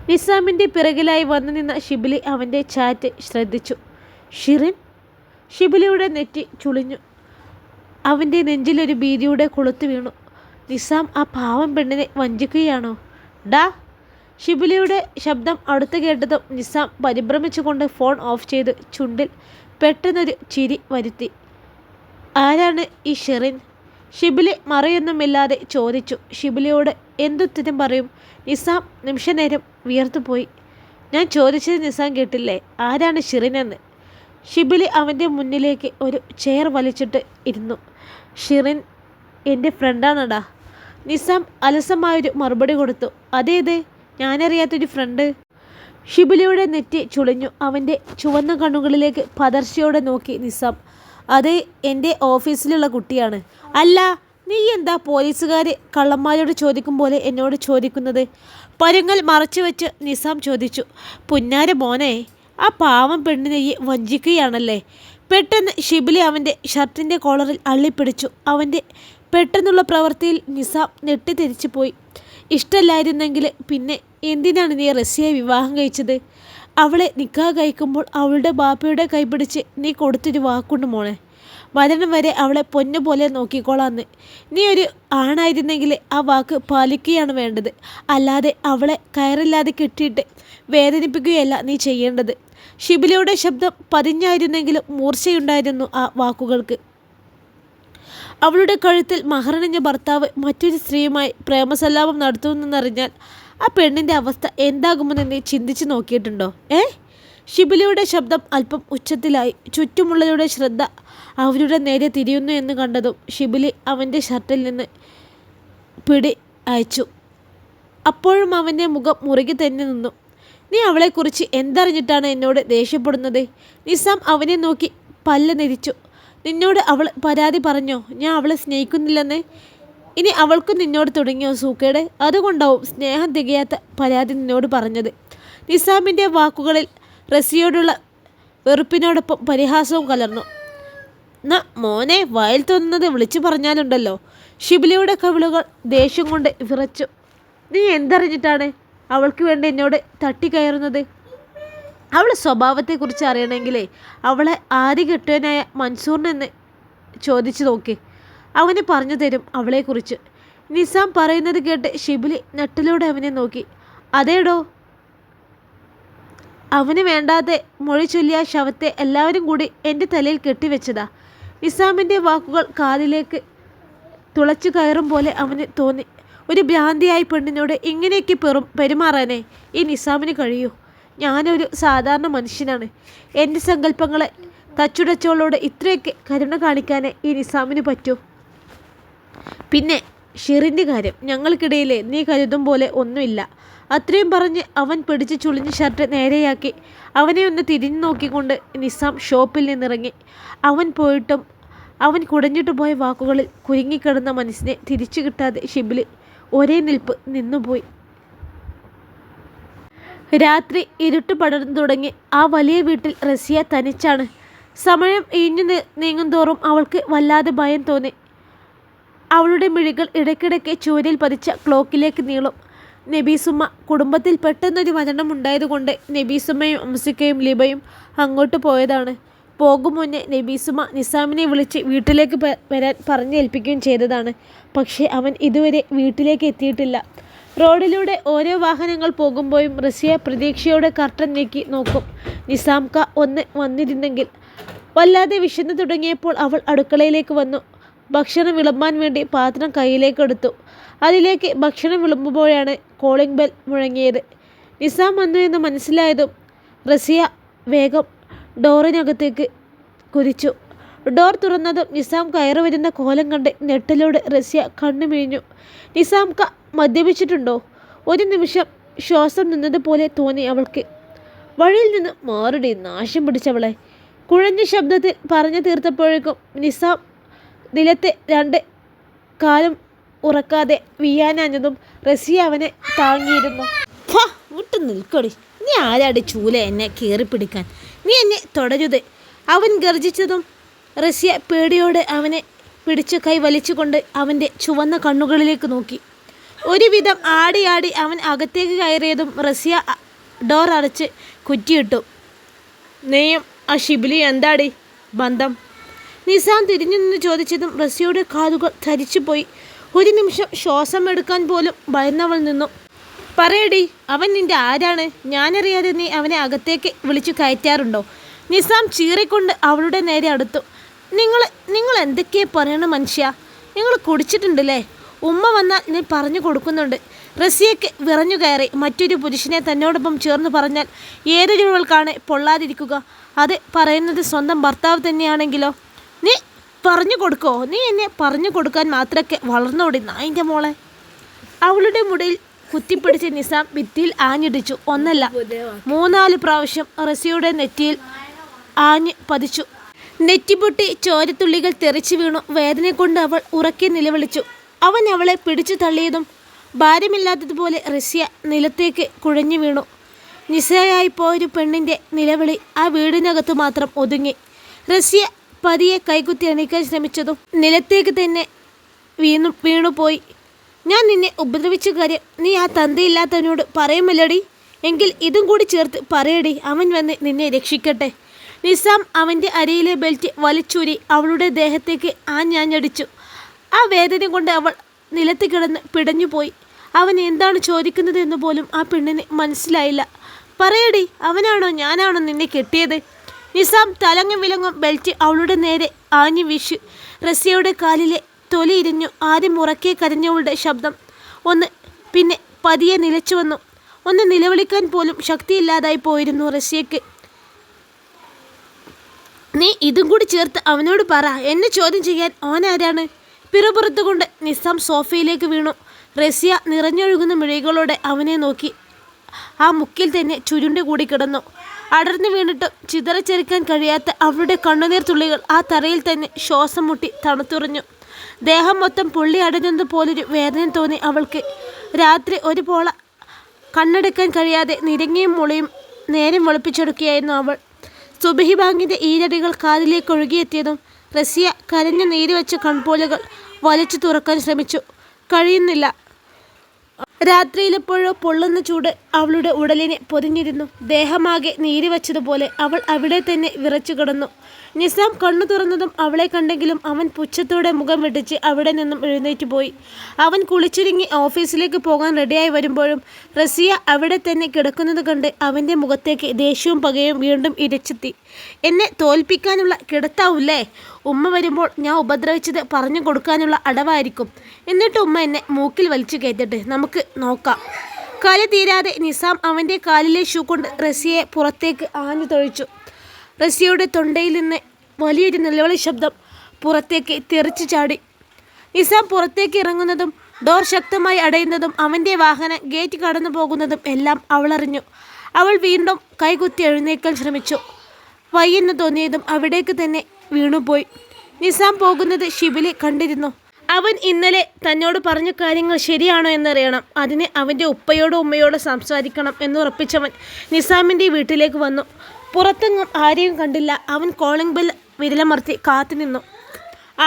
നിസാമിൻ്റെ പിറകിലായി വന്നു നിന്ന ഷിബിലി അവൻ്റെ ചാറ്റ് ശ്രദ്ധിച്ചു. ഷിറിൻ? ഷിബിലിയുടെ നെറ്റി ചുളിഞ്ഞു. അവൻ്റെ നെഞ്ചിലൊരു ഭീതിയുടെ കൊളുത്ത് വീണു. നിസാം ആ പാവം പെണ്ണിനെ വഞ്ചിക്കുകയാണോ? ഡാ! ഷിബിലിയുടെ ശബ്ദം അടുത്ത് കേട്ടതും നിസാം പരിഭ്രമിച്ചുകൊണ്ട് ഫോൺ ഓഫ് ചെയ്ത് ചുണ്ടിൽ പെട്ടെന്നൊരു ചിരി വരുത്തി. ആരാണ് ഈ ഷെറിൻ? ഷിബിലി മറയൊന്നുമില്ലാതെ ചോദിച്ചു. ഷിബിലിയോട് എന്തുത്തരം പറയും? നിസാം നിമിഷനേരം വിയർത്തുപോയി. ഞാൻ ചോദിച്ചത് നിസാം കേട്ടില്ലേ? ആരാണ് ഷിറിനെന്ന്? ഷിബിലി അവൻ്റെ മുന്നിലേക്ക് ഒരു ചെയർ വലിച്ചിട്ട് ഇരുന്നു. ഷിറിൻ എൻ്റെ ഫ്രണ്ടാണടാ. നിസാം അലസമായൊരു മറുപടി കൊടുത്തു. അതേത്? ഞാനറിയാത്തൊരു ഫ്രണ്ട്. ഷിബിലിയുടെ നെറ്റി ചുളിഞ്ഞു. അവൻ്റെ ചുവന്ന കണ്ണുകളിലേക്ക് പതർച്ചയോടെ നോക്കി നിസാം. അത് എൻ്റെ ഓഫീസിലുള്ള കുട്ടിയാണ്. അല്ല, നീ എന്താ പോലീസുകാർ കള്ളന്മാരോട് ചോദിക്കും പോലെ എന്നോട് ചോദിക്കുന്നത്? പരുങ്ങൽ മറച്ചു വെച്ച് നിസാം ചോദിച്ചു. പുന്നാര മോനെ, ആ പാവം പെണ്ണിനെ വഞ്ചിക്കുകയാണല്ലേ? പെട്ടെന്ന് ഷിബിലി അവൻ്റെ ഷർട്ടിൻ്റെ കോളറിൽ അള്ളിപ്പിടിച്ചു. അവൻ്റെ പെട്ടെന്നുള്ള പ്രവൃത്തിയിൽ നിസാം നെട്ടിത്തിരിച്ചു പോയി. ഇഷ്ടമല്ലായിരുന്നെങ്കിൽ പിന്നെ എന്തിനാണ് നീ റസിയെ വിവാഹം കഴിച്ചത്? അവളെ നിക്കാഹ് കഴിക്കുമ്പോൾ അവളുടെ ബാപ്പയുടെ കൈപിടിച്ച് നീ കൊടുത്തൊരു വാക്കുണ്ട് മോനെ, മരണം വരെ അവളെ പൊന്നുപോലെ നോക്കിക്കോളാന്ന്. നീ ഒരു ആണായിരുന്നെങ്കിൽ ആ വാക്ക് പാലിക്കുകയാണ് വേണ്ടത്. അല്ലാതെ അവളെ കയറില്ലാതെ കെട്ടിയിട്ട് വേദനിപ്പിക്കുകയല്ല നീ ചെയ്യേണ്ടത്. ഷിബിലിയുടെ ശബ്ദം പതിഞ്ഞായിരുന്നെങ്കിലും മൂർച്ചയുണ്ടായിരുന്നു ആ വാക്കുകൾക്ക്. അവളുടെ കഴുത്തിൽ മഹറണിഞ്ഞ ഭർത്താവ് മറ്റൊരു സ്ത്രീയുമായി പ്രേമസല്ലാപം നടത്തുമെന്നറിഞ്ഞാൽ ആ പെണ്ണിൻ്റെ അവസ്ഥ എന്താകുമെന്ന് നീ ചിന്തിച്ച് നോക്കിയിട്ടുണ്ടോ? ഷിബിലിയുടെ ശബ്ദം അല്പം ഉച്ചത്തിലായി. ചുറ്റുമുള്ളവരുടെ ശ്രദ്ധ അവരുടെ നേരെ തിരിയുന്നു എന്ന് കണ്ടതും ഷിബിലി അവൻ്റെ ഷർട്ടിൽ നിന്ന് പിടി അയച്ചു. അപ്പോഴും അവൻ്റെ മുഖം മുറുകി തന്നെ നിന്നു. നീ അവളെക്കുറിച്ച് എന്തറിഞ്ഞിട്ടാണ് എന്നോട് ദേഷ്യപ്പെടുന്നത്? നിസാം അവനെ നോക്കി പല്ല് നെരിച്ചു. നിന്നോട് അവൾ പരാതി പറഞ്ഞോ ഞാൻ അവളെ സ്നേഹിക്കുന്നില്ലെന്ന്? ഇനി അവൾക്കും നിന്നോട് തുടങ്ങിയോ സൂക്കേട്? അതുകൊണ്ടാവും സ്നേഹം തികയാത്ത പരാതി നിന്നോട് പറഞ്ഞത്. നിസാമിൻ്റെ വാക്കുകളിൽ റസിയോടുള്ള വെറുപ്പിനോടൊപ്പം പരിഹാസവും കലർന്നു. മോനെ, വായിൽ തോന്നുന്നത് വിളിച്ചു പറഞ്ഞാലുണ്ടല്ലോ. ഷിബിലിയുടെ കവിളുകൾ ദേഷ്യം കൊണ്ട് വിറച്ചു. നീ എന്തറിഞ്ഞിട്ടാണ് അവൾക്ക് വേണ്ടി എന്നോട് തട്ടിക്കയറുന്നത്? അവളുടെ സ്വഭാവത്തെക്കുറിച്ച് അറിയണമെങ്കിലേ അവളെ ആദ്യ കെട്ടുവാനായ മൻസൂറിനെന്ന് ചോദിച്ചു നോക്കി. അവന് പറഞ്ഞു തരും അവളെക്കുറിച്ച്. നിസാം പറയുന്നത് കേട്ട് ഷിബിലി നെട്ടിലൂടെ അവനെ നോക്കി. അതേടോ, അവന് വേണ്ടാതെ മൊഴി ചൊല്ലിയ ശവത്തെ എല്ലാവരും കൂടി എൻ്റെ തലയിൽ കെട്ടിവെച്ചതാ. നിസാമിൻ്റെ വാക്കുകൾ കാതിലേക്ക് തുളച്ചു കയറും പോലെ അവന് തോന്നി. ഒരു ഭ്രാന്തിയായ പെണ്ണിനോട് ഇങ്ങനെയൊക്കെ പെരുമാറാനേ ഈ നിസാമിന് കഴിയൂ. ഞാനൊരു സാധാരണ മനുഷ്യനാണ്. എൻ്റെ സങ്കല്പങ്ങളെ തച്ചുടച്ചോളോട് ഇത്രയൊക്കെ കരുണ കാണിക്കാനേ ഈ നിസാമിന് പറ്റൂ. പിന്നെ ഷിറിൻ്റെ കാര്യം ഞങ്ങൾക്കിടയിൽ നീ കരുതും പോലെ ഒന്നുമില്ല. അത്രയും പറഞ്ഞ് അവൻ പിടിച്ച് ചുളിഞ്ഞ ഷർട്ട് നേരെയാക്കി അവനെ ഒന്ന് തിരിഞ്ഞു നോക്കിക്കൊണ്ട് നിസാം ഷോപ്പിൽ നിന്നിറങ്ങി. അവൻ പോയിട്ടും അവൻ കുടഞ്ഞിട്ട് പോയ വാക്കുകളിൽ കുരുങ്ങിക്കിടന്ന മനസ്സിനെ തിരിച്ചു കിട്ടാതെ ഷിബിലി ഒരേ നിൽപ്പ് നിന്നുപോയി. രാത്രി ഇരുട്ട് പടർന്നു തുടങ്ങി. ആ വലിയ വീട്ടിൽ റസിയ തനിച്ചാണ്. സമയം ഇഞ്ഞു നീങ്ങുന്തോറും അവൾക്ക് വല്ലാതെ ഭയം തോന്നി. അവളുടെ മിഴികൾ ഇടയ്ക്കിടയ്ക്ക് ചുവരിൽ പതിച്ച ക്ലോക്കിലേക്ക് നീളും. നബീസുമ്മ കുടുംബത്തിൽ പെട്ടെന്നൊരു മരണം ഉണ്ടായതുകൊണ്ട് നബീസുമ്മയും അംസിക്കയും ലിബയും അങ്ങോട്ട് പോയതാണ്. പോകും മുന്നേ നബീസുമ്മ നിസാമിനെ വിളിച്ച് വീട്ടിലേക്ക് വരാൻ പറഞ്ഞേൽപ്പിക്കുകയും ചെയ്തതാണ്. പക്ഷേ അവൻ ഇതുവരെ വീട്ടിലേക്ക് എത്തിയിട്ടില്ല. റോഡിലൂടെ ഓരോ വാഹനങ്ങൾ പോകുമ്പോഴും റസിയ പ്രതീക്ഷയോടെ കർട്ടൻ നീക്കി നോക്കും. നിസാംക ഒന്ന് വന്നിരുന്നെങ്കിൽ. വല്ലാതെ വിശന്നു തുടങ്ങിയപ്പോൾ അവൾ അടുക്കളയിലേക്ക് വന്നു. ഭക്ഷണം വിളമ്പാൻ വേണ്ടി പാത്രം കയ്യിലേക്കെടുത്തു. അതിലേക്ക് ഭക്ഷണം വിളമ്പുമ്പോഴാണ് കോളിംഗ് ബെൽ മുഴങ്ങിയത്. നിസാം വന്നു എന്ന് മനസ്സിലായതും റസിയ വേഗം ഡോറിനകത്തേക്ക് കുതിച്ചു. ഡോർ തുറന്നതും നിസാം കയറി വരുന്ന കോലം കണ്ട് ഞെട്ടലോടെ റസിയ കണ്ണു മിഴിഞ്ഞു. നിസാംക മദ്യപിച്ചിട്ടുണ്ടോ? ഒരു നിമിഷം ശ്വാസം നിന്നതുപോലെ തോന്നി അവൾക്ക്. വഴിയിൽ നിന്ന് മാറിടി നാശം പിടിച്ചവളെ, കുഴഞ്ഞ ശബ്ദത്തിൽ പറഞ്ഞു തീർത്തപ്പോഴേക്കും നിസാം നിലത്തെ രണ്ട് കാലും ഉറക്കാതെ വീയാനഞ്ഞതും റസിയ അവനെ താങ്ങിയിരുന്നു. വിട്ടു നിൽക്കടി, നീ ആരാടി ചൂല എന്നെ കയറിപ്പിടിക്കാൻ? നീ എന്നെ തുടരുത്. അവൻ ഗർജിച്ചതും റസിയ പേടിയോടെ അവനെ പിടിച്ച് കൈ വലിച്ചുകൊണ്ട് അവൻ്റെ ചുവന്ന കണ്ണുകളിലേക്ക് നോക്കി. ഒരുവിധം ആടി ആടി അവൻ അകത്തേക്ക് കയറിയതും റസിയ ഡോർ അടച്ച് കുറ്റിയിട്ടു. നീയും ആ ഷിബിലി എന്താടി ബന്ധം? നിസാം തിരിഞ്ഞു നിന്ന് ചോദിച്ചതും റസിയയുടെ കാതുകൾ ധരിച്ചുപോയി. ഒരു നിമിഷം ശ്വാസം എടുക്കാൻ പോലും ഭയന്നവൾ നിന്നു. പറയടി, അവൻ നിന്റെ ആരാണ്? ഞാനറിയാതെ നീ അവനെ അകത്തേക്ക് വിളിച്ചു കയറ്റാറുണ്ടോ? നിസാം ചീറിക്കൊണ്ട് അവളുടെ നേരെ അടുത്തു. നിങ്ങൾ എന്തൊക്കെയാ പറയണ മനുഷ്യ? നിങ്ങൾ കുടിച്ചിട്ടുണ്ടല്ലേ? ഉമ്മ വന്നാൽ നീ പറഞ്ഞു കൊടുക്കുന്നുണ്ട്. റസിയയ്ക്ക് വിറഞ്ഞു കയറി. മറ്റൊരു പുരുഷനെ തന്നോടൊപ്പം ചേർന്ന് പറഞ്ഞാൽ ഏതൊരുവൾക്കാണ് പൊള്ളാതിരിക്കുക? അത് പറയുന്നത് സ്വന്തം ഭർത്താവ് തന്നെയാണെങ്കിലോ? നീ പറഞ്ഞു കൊടുക്കോ? നീ എന്നെ പറഞ്ഞു കൊടുക്കാൻ മാത്രമൊക്കെ വളർന്നോടി നായിൻ്റെ മോളെ. അവളുടെ മുടിയിൽ കുത്തിപ്പിടിച്ച് നിസാം ഭിത്തിയിൽ ആഞ്ഞിടിച്ചു. ഒന്നല്ല 3-4 പ്രാവശ്യം റസിയുടെ നെറ്റിയിൽ ആഞ്ഞ് പതിച്ചു. നെറ്റിപൊട്ടി ചോരത്തുള്ളികൾ തെറിച്ചു വീണു. വേദന കൊണ്ട് അവൾ ഉറക്കെ നിലവിളിച്ചു. അവൻ അവളെ പിടിച്ചു തള്ളിയതും ഭാരമില്ലാത്തതുപോലെ റസിയ നിലത്തേക്ക് കുഴഞ്ഞു വീണു. നിസ്സഹായായി പോയൊരു പെണ്ണിൻ്റെ നിലവിളി ആ വീടിനകത്ത് മാത്രം ഒതുങ്ങി. റസിയ പതിയെ കൈകുത്തി എണീക്കാൻ ശ്രമിച്ചതും നിലത്തേക്ക് തന്നെ വീണുപോയി. ഞാൻ നിന്നെ ഉപദ്രവിച്ച കാര്യം നീ ആ തന്തയില്ലാത്തവനോട് പറയുമല്ലടി? എങ്കിൽ ഇതും കൂടി ചേർത്ത് പറയടി, അവൻ വന്ന് നിന്നെ രക്ഷിക്കട്ടെ. നിസാം അവൻ്റെ അരയിലെ ബെൽറ്റ് വലിച്ചൂരി അവളുടെ ദേഹത്തേക്ക് ആഞ്ഞടിച്ചു. ആ വേദന കൊണ്ട് അവൾ നിലത്ത് കിടന്ന് പിടഞ്ഞുപോയി. അവൻ എന്താണ് ചോദിക്കുന്നതെന്ന് പോലും ആ പെണ്ണിന് മനസ്സിലായില്ല. പറയടി, അവനാണോ ഞാനാണോ നിന്നെ കെട്ടിയത്? നിസാം തലങ്ങും വിലങ്ങും ബെൽറ്റ് അവളുടെ നേരെ ആഞ്ഞു വീശി. റസിയയുടെ കാലിലെ തൊലി ഇരിഞ്ഞു. ആദ്യം ഉറക്കെ കരഞ്ഞവളുടെ ശബ്ദം പിന്നെ പതിയെ നിലച്ചു വന്നു. ഒന്ന് നിലവിളിക്കാൻ പോലും ശക്തിയില്ലാതായി പോയിരുന്നു റസിയയ്ക്ക്. നീ ഇതും കൂടി ചേർത്ത് അവനോട് പറ, എന്നെ ചോദ്യം ചെയ്യാൻ ഓനാരാണ്? പിറുപുറത്തുകൊണ്ട് നിസാം സോഫയിലേക്ക് വീണു. റസിയ നിറഞ്ഞൊഴുകുന്ന മിഴികളോടെ അവനെ നോക്കി. ആ മുക്കിൽ തന്നെ ചുരുണ്ട് കൂടി കിടന്നു. അടർന്നു വീണിട്ടും ചിതറച്ചെരിക്കാൻ കഴിയാത്ത അവളുടെ കണ്ണുനീർ തുള്ളികൾ ആ തറയിൽ തന്നെ ശ്വാസം മുട്ടി തണുത്തുറഞ്ഞു. ദേഹം മൊത്തം പൊള്ളി അടഞ്ഞത് പോലൊരു വേദന തോന്നി അവൾക്ക്. രാത്രി ഒരു പോള കണ്ണടക്കാൻ കഴിയാതെ നിരങ്ങിയും മുളയും നേരം വെളുപ്പിച്ചെടുക്കുകയായിരുന്നു അവൾ. സുബഹി ബാങ്കിൻ്റെ ഈരടികൾ കാതിലേക്ക് ഒഴുകിയെത്തിയതും റസിയ കരഞ്ഞു നീരിവെച്ച കൺപോലകൾ വലിച്ചു തുറക്കാൻ ശ്രമിച്ചു. കഴിയുന്നില്ല. രാത്രിയിലെപ്പോഴോ പൊള്ളുന്ന ചൂട് അവളുടെ ഉടലിനെ പൊതിഞ്ഞിരുന്നു. ദേഹമാകെ നീരി വച്ചതുപോലെ അവൾ അവിടെ തന്നെ വിറച്ചു കിടന്നു. നിസാം കണ്ണു തുറന്നതും അവളെ കണ്ടെങ്കിലും അവൻ പുച്ഛത്തോടെ മുഖം വെട്ടിച്ച് അവിടെ നിന്നും എഴുന്നേറ്റ് പോയി. അവൻ കുളിച്ചൊരുങ്ങി ഓഫീസിലേക്ക് പോകാൻ റെഡിയായി വരുമ്പോഴും റസിയ അവിടെ തന്നെ കിടക്കുന്നത് കണ്ട് അവൻ്റെ മുഖത്തേക്ക് ദേഷ്യവും പകയും വീണ്ടും ഇരച്ചെത്തി. എന്നെ തോൽപ്പിക്കാനുള്ള കിടത്താവൂല്ലേ? ഉമ്മ വരുമ്പോൾ ഞാൻ ഉപദ്രവിച്ചത് പറഞ്ഞു കൊടുക്കാനുള്ള അടവായിരിക്കും. എന്നിട്ട് ഉമ്മ എന്നെ മൂക്കിൽ വലിച്ചു കയറ്റട്ടെ, നമുക്ക് നോക്കാം. കലി തീരാതെ നിസാം അവൻ്റെ കാലിലെ ഷൂ കൊണ്ട് റസിയയെ പുറത്തേക്ക് ആഞ്ഞു തൊഴിച്ചു. റസിയയുടെ തൊണ്ടയിൽ നിന്ന് വലിയൊരു നിലവിളി ശബ്ദം പുറത്തേക്ക് തെറിച്ചു ചാടി. നിസാം പുറത്തേക്ക് ഇറങ്ങുന്നതും ഡോർ ശക്തമായി അടയുന്നതും അവൻ്റെ വാഹനം ഗേറ്റ് കടന്നു പോകുന്നതും എല്ലാം അവളറിഞ്ഞു. അവൾ വീണ്ടും കൈകുത്തി എഴുന്നേൽക്കാൻ ശ്രമിച്ചു. വയ്യെന്ന് തോന്നിയതും അവിടേക്ക് തന്നെ വീണുപോയി. നിസാം പോകുന്നത് ഷിബിലി കണ്ടിരുന്നു. അവൻ ഇന്നലെ തന്നോട് പറഞ്ഞ കാര്യങ്ങൾ ശരിയാണോ എന്നറിയണം. അതിന് അവൻ്റെ ഉപ്പയോടും ഉമ്മയോടും സംസാരിക്കണം എന്നുറപ്പിച്ചവൻ നിസാമിൻ്റെ വീട്ടിലേക്ക് വന്നു. പുറത്തെങ്ങും ആരെയും കണ്ടില്ല. അവൻ കോളിംഗ് ബെൽ വിരലമർത്തി കാത്തുനിന്നു.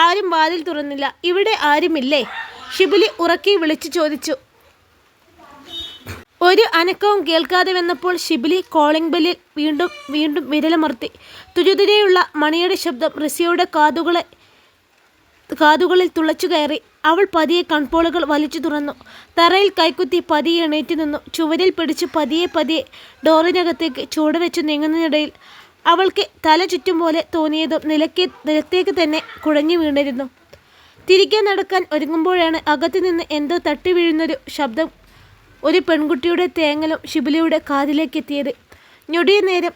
ആരും വാതിൽ തുറന്നില്ല. ഇവിടെ ആരുമില്ലേ? ഷിബിലി ഉറക്കി വിളിച്ചു ചോദിച്ചു. ഒരു അനക്കവും കേൾക്കാതെ വന്നപ്പോൾ ഷിബിലി കോളിംഗ് ബെല്ലിൽ വീണ്ടും വീണ്ടും വിരലമർത്തി. തുരുതുരെയുള്ള മണിയുടെ ശബ്ദം റസിയയുടെ കാതുകളിൽ തുളച്ചു കയറി. അവൾ പതിയെ കൺപോളുകൾ വലിച്ചു തുറന്നു. തറയിൽ കൈക്കുത്തി പതിയെ എണീറ്റ് നിന്നു. ചുവരിൽ പിടിച്ച് പതിയെ ഡോറിനകത്തേക്ക് ചുവടുവെച്ച് നീങ്ങുന്നതിനിടയിൽ അവൾക്ക് തല ചുറ്റും പോലെ തോന്നിയതും നിലത്തേക്ക് തന്നെ കുഴഞ്ഞു വീണിരുന്നു. തിരികെ നടക്കാൻ ഒരുങ്ങുമ്പോഴാണ് അകത്തു നിന്ന് എന്തോ തട്ടി വീഴുന്നൊരു ശബ്ദം, ഒരു പെൺകുട്ടിയുടെ തേങ്ങലും ഷിബിലിയുടെ കാതിലേക്ക് എത്തിയത്. ഞൊടിയ നേരം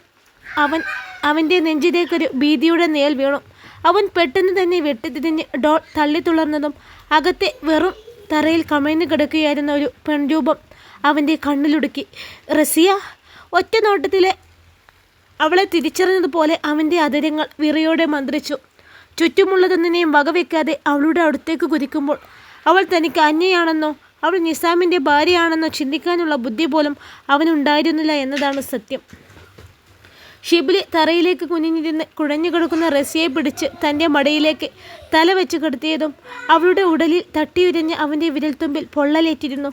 അവൻ്റെ നെഞ്ചിലേക്കൊരു ഭീതിയുടെ നിഴൽ വീണു. അവൻ പെട്ടെന്ന് തന്നെ വെട്ടിത്തിരിഞ്ഞ് ഡോൾ തള്ളി തുളർന്നതും അകത്തെ വെറും തറയിൽ കമിഴ്ന്നു കിടക്കുകയായിരുന്ന ഒരു പെൺരൂപം അവൻ്റെ കണ്ണിലുടുക്കി. റസിയ! ഒറ്റ നോട്ടത്തിലെ അവളെ തിരിച്ചറിഞ്ഞതുപോലെ അവൻ്റെ അതരങ്ങൾ വിറയോടെ മന്ത്രിച്ചു. ചുറ്റുമുള്ളതൊന്നിനെയും വകവെക്കാതെ അവളുടെ അടുത്തേക്ക് കുതിക്കുമ്പോൾ അവൾ തനിക്ക് അന്യയാണെന്നോ അവൾ നിസാമിൻ്റെ ഭാര്യയാണെന്നോ ചിന്തിക്കാനുള്ള ബുദ്ധി പോലും അവനുണ്ടായിരുന്നില്ല എന്നതാണ് സത്യം. ഷിബിലി തറയിലേക്ക് കുനിഞ്ഞിരുന്ന് കുഴഞ്ഞു കിടക്കുന്ന റസിയയെ പിടിച്ച് തൻ്റെ മടിയിലേക്ക് തല വെച്ച് കിടത്തിയതും അവളുടെ ഉടലിൽ തട്ടിയുരഞ്ഞ അവൻ്റെ വിരൽത്തുമ്പിൽ പൊള്ളലേറ്റിരുന്നു.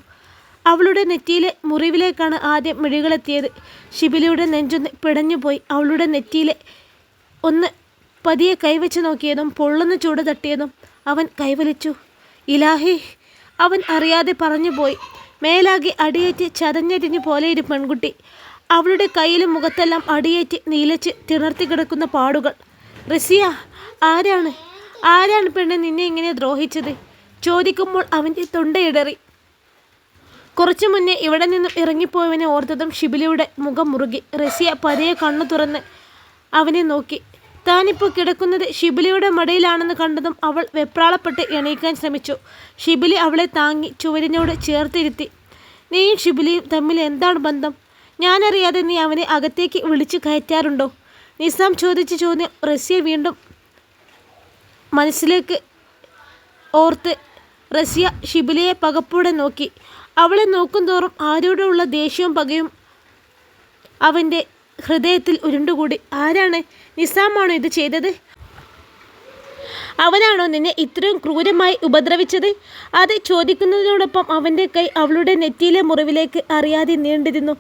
അവളുടെ നെറ്റിയിലെ മുറിവിലേക്കാണ് ആദ്യം മിഴികളെത്തിയത്. ഷിബിലിയുടെ നെഞ്ചൊന്ന് പിടഞ്ഞുപോയി. അവളുടെ നെറ്റിയിലെ ഒന്ന് പതിയെ കൈവച്ച് നോക്കിയതും പൊള്ളുന്ന ചൂട് തട്ടിയതും അവൻ കൈവലിച്ചു. ഇലാഹി! അവൻ അറിയാതെ പറഞ്ഞുപോയി. മേലാകെ അടിയേറ്റ് ചതഞ്ഞരിഞ്ഞു പോലെ ഒരു പെൺകുട്ടി. അവളുടെ കയ്യിലും മുഖത്തെല്ലാം അടിയേറ്റ് നീലച്ച് തിണർത്തി കിടക്കുന്ന പാടുകൾ. റസിയ! ആരാണ് പെണ്ണെ നിന്നെ ഇങ്ങനെ ദ്രോഹിച്ചത്? ചോദിക്കുമ്പോൾ അവൻ്റെ തൊണ്ടയിടറി. കുറച്ചു മുന്നേ ഇവിടെ നിന്നും ഇറങ്ങിപ്പോയവനെ ഓർത്തതും ഷിബിലിയുടെ മുഖം മുറുകി. റസിയ പതിയെ കണ്ണു തുറന്ന് അവനെ നോക്കി. താനിപ്പോൾ കിടക്കുന്നത് ഷിബിലിയുടെ മടിയിലാണെന്ന് കണ്ടതും അവൾ വെപ്രാളപ്പെട്ട് എണീക്കാൻ ശ്രമിച്ചു. ഷിബിലി അവളെ താങ്ങി ചുവരിനോട് ചേർത്തിരുത്തി. നീയും ഷിബിലിയും തമ്മിൽ എന്താണ് ബന്ധം? ഞാനറിയാതെ നീ അവനെ അകത്തേക്ക് വിളിച്ചു കയറ്റാറുണ്ടോ? നിസാം ചോദിച്ച ചോദ്യം റസിയ വീണ്ടും മനസ്സിലേക്ക് ഓർത്ത് റസിയ ഷിബിലിയെ പകപ്പോടെ നോക്കി. അവളെ നോക്കും തോറും ആരോടുള്ള ദേഷ്യവും പകയും അവൻ്റെ ഹൃദയത്തിൽ ഉരുണ്ടുകൂടി. ആരാണ്? നിസാമാണോ ഇത് ചെയ്തത്? അവനാണോ നിന്നെ ഇത്രയും ക്രൂരമായി ഉപദ്രവിച്ചത്? അത് ചോദിക്കുന്നതിനോടൊപ്പം അവൻ്റെ കൈ അവളുടെ നെറ്റിയിലെ മുറിവിലേക്ക് അറിയാതെ നീണ്ടിരുന്നു.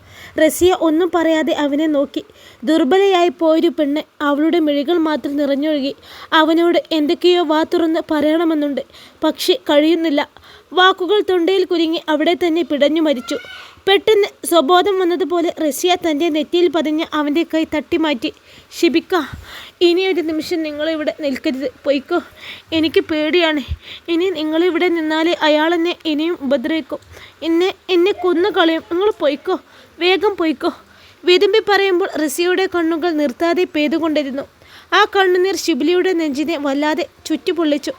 റസിയ ഒന്നും പറയാതെ അവനെ നോക്കി. ദുർബലയായി പോയൊരു പെണ്ണ്. അവളുടെ മിഴികൾ മാത്രം നിറഞ്ഞൊഴുകി. അവനോട് എന്തൊക്കെയോ വാ തുറന്ന് പറയണമെന്നുണ്ട്, പക്ഷെ കഴിയുന്നില്ല. വാക്കുകൾ തൊണ്ടയിൽ കുരുങ്ങി അവിടെ തന്നെ പിടഞ്ഞു മരിച്ചു. പെട്ടെന്ന് സ്വബോധം വന്നതുപോലെ റസിയ തൻ്റെ നെറ്റിയിൽ പതിഞ്ഞ അവൻ്റെ കൈ തട്ടിമാറ്റി. ഷിബിക്ക, ഇനിയൊരു നിമിഷം നിങ്ങളിവിടെ നിൽക്കരുത്. പൊയ്ക്കോ. എനിക്ക് പേടിയാണ്. ഇനി നിങ്ങളിവിടെ നിന്നാലേ അയാളെന്നെ ഇനിയും ഉപദ്രവിക്കും. എന്നെ കൊന്നു കളയും. നിങ്ങൾ പൊയ്ക്കോ, വേഗം പൊയ്ക്കോ. വിതുമ്പി പറയുമ്പോൾ റസിയയുടെ കണ്ണുകൾ നിർത്താതെ പെയ്തുകൊണ്ടിരുന്നു. ആ കണ്ണുനീർ ഷിബിലിയുടെ നെഞ്ചിനെ വല്ലാതെ ചുറ്റുപൊള്ളിച്ചു.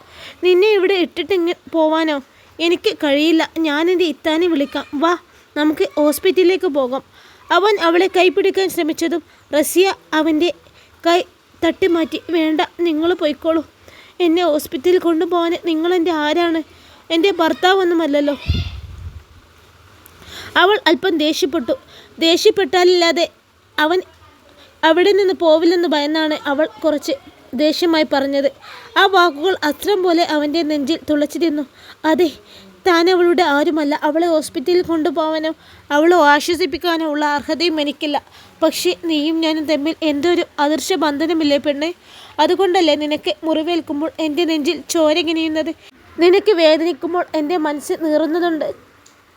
നിന്നെ ഇവിടെ ഇട്ടിട്ട് പോവാനോ? എനിക്ക് കഴിയില്ല. ഞാനെൻ്റെ ഇത്താനെ വിളിക്കാം. വാ, നമുക്ക് ഹോസ്പിറ്റലിലേക്ക് പോകാം. അവൻ അവളെ കൈപിടിക്കാൻ ശ്രമിച്ചതും റസിയ അവൻ്റെ കൈ തട്ടിമാറ്റി. വേണ്ട, നിങ്ങൾ പോയിക്കോളൂ. എന്നെ ഹോസ്പിറ്റലിൽ കൊണ്ടുപോകാൻ നിങ്ങളെൻ്റെ ആരാണ്? എൻ്റെ ഭർത്താവൊന്നുമല്ലല്ലോ. അവൾ അല്പം ദേഷ്യപ്പെട്ടാലല്ലാതെ അവൻ അവിടെ നിന്ന് പോവില്ലെന്ന് ഭയന്നാണ് അവൾ കുറച്ച് ദേഷ്യമായി പറഞ്ഞത്. ആ വാക്കുകൾ അസ്ത്രം പോലെ അവൻ്റെ നെഞ്ചിൽ തുളച്ചിരുന്നു. അതെ, താൻ അവളുടെ ആരുമല്ല. അവളെ ഹോസ്പിറ്റലിൽ കൊണ്ടുപോകാനോ അവളെ ആശ്വസിപ്പിക്കാനോ ഉള്ള അർഹതയും എനിക്കില്ല. പക്ഷേ നീയും ഞാനും തമ്മിൽ എന്തൊരു അദൃശ്യ ബന്ധനമില്ലേ പെണ്ണെ? അതുകൊണ്ടല്ലേ നിനക്ക് മുറിവേൽക്കുമ്പോൾ എൻ്റെ നെഞ്ചിൽ ചോര കിനിയുന്നത്? നിനക്ക് വേദനിക്കുമ്പോൾ എൻ്റെ മനസ്സ്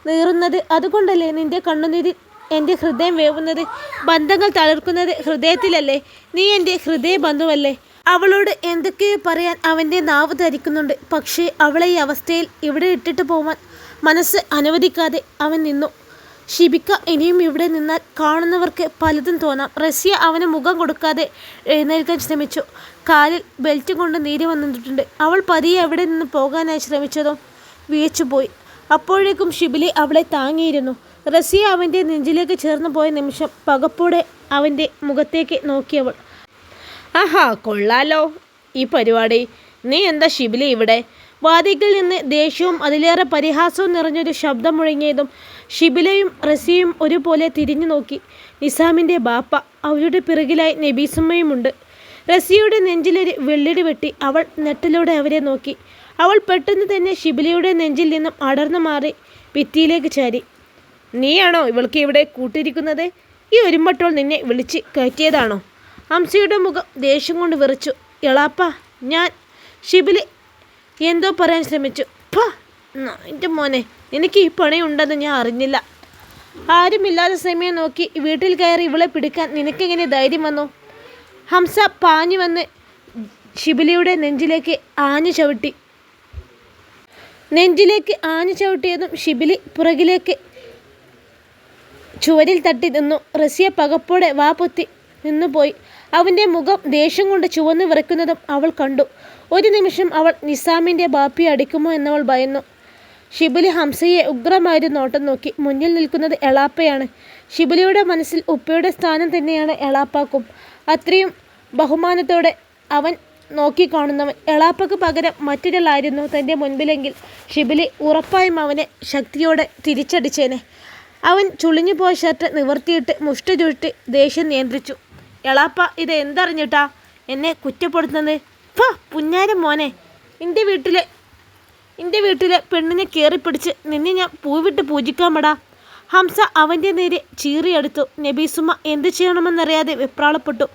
നീറുന്നത്? അതുകൊണ്ടല്ലേ നിൻ്റെ കണ്ണുനീരിൽ എൻ്റെ ഹൃദയം വേവുന്നത്? ബന്ധങ്ങൾ തളർക്കുന്നത് ഹൃദയത്തിലല്ലേ? നീ എൻ്റെ ഹൃദയ ബന്ധുവല്ലേ? അവളോട് എന്തൊക്കെയോ പറയാൻ അവൻ്റെ നാവ് ധരിക്കുന്നുണ്ട്. പക്ഷേ അവളെ ഈ അവസ്ഥയിൽ ഇവിടെ ഇട്ടിട്ട് പോവാൻ മനസ്സ് അനുവദിക്കാതെ അവൻ നിന്നു. ഷിബിക്ക ഇനിയും ഇവിടെ നിന്നാൽ കാണുന്നവർക്ക് പലതും തോന്നാം. റസിയ അവന് മുഖം കൊടുക്കാതെ എഴുന്നേൽക്കാൻ ശ്രമിച്ചു. കാലിൽ ബെൽറ്റ് കൊണ്ട് നീര് വന്നിട്ടുണ്ട്. അവൾ പതിയെ അവിടെ നിന്ന് പോകാനായി ശ്രമിച്ചതും വിയച്ചുപോയി. അപ്പോഴേക്കും ഷിബിലി അവളെ താങ്ങിയിരുന്നു. റസിയ അവൻ്റെ നെഞ്ചിലേക്ക് ചേർന്ന് പോയ നിമിഷം പകപ്പോടെ അവൻ്റെ മുഖത്തേക്ക് നോക്കിയവൾ. ആഹാ, കൊള്ളാലോ ഈ പരിപാടി. നീ എന്താ ഷിബിലി ഇവിടെ? വാതിക്കൽ നിന്ന് ദേഷ്യവും അതിലേറെ പരിഹാസവും നിറഞ്ഞൊരു ശബ്ദം മുഴങ്ങിയതും ഷിബിലയും റസിയയും ഒരുപോലെ തിരിഞ്ഞു നോക്കി. നിസാമിൻ്റെ ബാപ്പ, അവരുടെ പിറകിലായി നബീസുമ്മയുമുണ്ട്. റസിയയുടെ നെഞ്ചിലൊരു വെള്ളിടി വെട്ടി. അവൾ നെട്ടിലൂടെ അവരെ നോക്കി. അവൾ പെട്ടെന്ന് തന്നെ ഷിബിലയുടെ നെഞ്ചിൽ നിന്നും അടർന്നു മാറി ഭിത്തിയിലേക്ക് ചാരി. നീയാണോ ഇവൾക്ക് ഇവിടെ കൂട്ടിയിരിക്കുന്നത്? ഈ ഒരുമ്പട്ടോൾ നിന്നെ വിളിച്ച് കയറ്റിയതാണോ? ഹംസയുടെ മുഖം ദേഷ്യം കൊണ്ട് വിറച്ചു. എളാപ്പ, ഞാൻ... ഷിബിലി എന്തോ പറയാൻ ശ്രമിച്ചു. എൻ്റെ മോനെ, എനിക്ക് ഈ പണിയുണ്ടെന്ന് ഞാൻ അറിഞ്ഞില്ല. ആരുമില്ലാത്ത സമയം നോക്കി വീട്ടിൽ കയറി ഇവളെ പിടിക്കാൻ നിനക്കെങ്ങനെ ധൈര്യം വന്നു? ഹംസ പാഞ്ഞു വന്ന് ഷിബിലിയുടെ നെഞ്ചിലേക്ക് ആഞ്ഞു ചവിട്ടിയതും ഷിബിലി പുറകിലേക്ക് ചുവരിൽ തട്ടി നിന്നു. റസിയ പകപ്പോടെ വാ പൊത്തി നിന്നുപോയി. അവൻ്റെ മുഖം ദേഷ്യം കൊണ്ട് ചുവന്നു വിറയ്ക്കുന്നതും അവൾ കണ്ടു. ഒരു നിമിഷം അവൾ നിസാമിൻ്റെ ബാപ്പിയെ അടിക്കുമോ എന്നവൾ ഭയന്നു. ഷിബിലി ഹംസയെ ഉഗ്രമായൊരു നോട്ടം നോക്കി. മുന്നിൽ നിൽക്കുന്നത് എളാപ്പയാണ്. ഷിബിലിയുടെ മനസ്സിൽ ഉപ്പയുടെ സ്ഥാനം തന്നെയാണ് എളാപ്പാക്കും. അത്രയും ബഹുമാനത്തോടെ അവൻ നോക്കിക്കാണുന്നവൻ. എളാപ്പക്ക് പകരം മറ്റൊരാളായിരുന്നു തൻ്റെ മുൻപിലെങ്കിൽ ഷിബിലി ഉറപ്പായും അവനെ ശക്തിയോടെ തിരിച്ചടിച്ചേനെ. അവൻ ചുളിഞ്ഞുപോയ ഷർട്ട് നിവർത്തിയിട്ട് മുഷ്ടി ചുരുട്ടി ദേഷ്യം നിയന്ത്രിച്ചു. എളാപ്പ, ഇത് എന്തറിഞ്ഞിട്ടാ എന്നെ കുറ്റപ്പെടുത്തുന്നത്? പുന്നാരം മോനെ, എൻ്റെ വീട്ടിലെ പെണ്ണിനെ കയറിപ്പിടിച്ച് നിന്നെ ഞാൻ പൂവിട്ട് പൂജിക്കാമടാ. ഹംസ അവൻ്റെ നേരെ ചീറിയെടുത്തു. നബീസുമ്മ എന്ത് ചെയ്യണമെന്നറിയാതെ വെപ്രാളപ്പെട്ടു.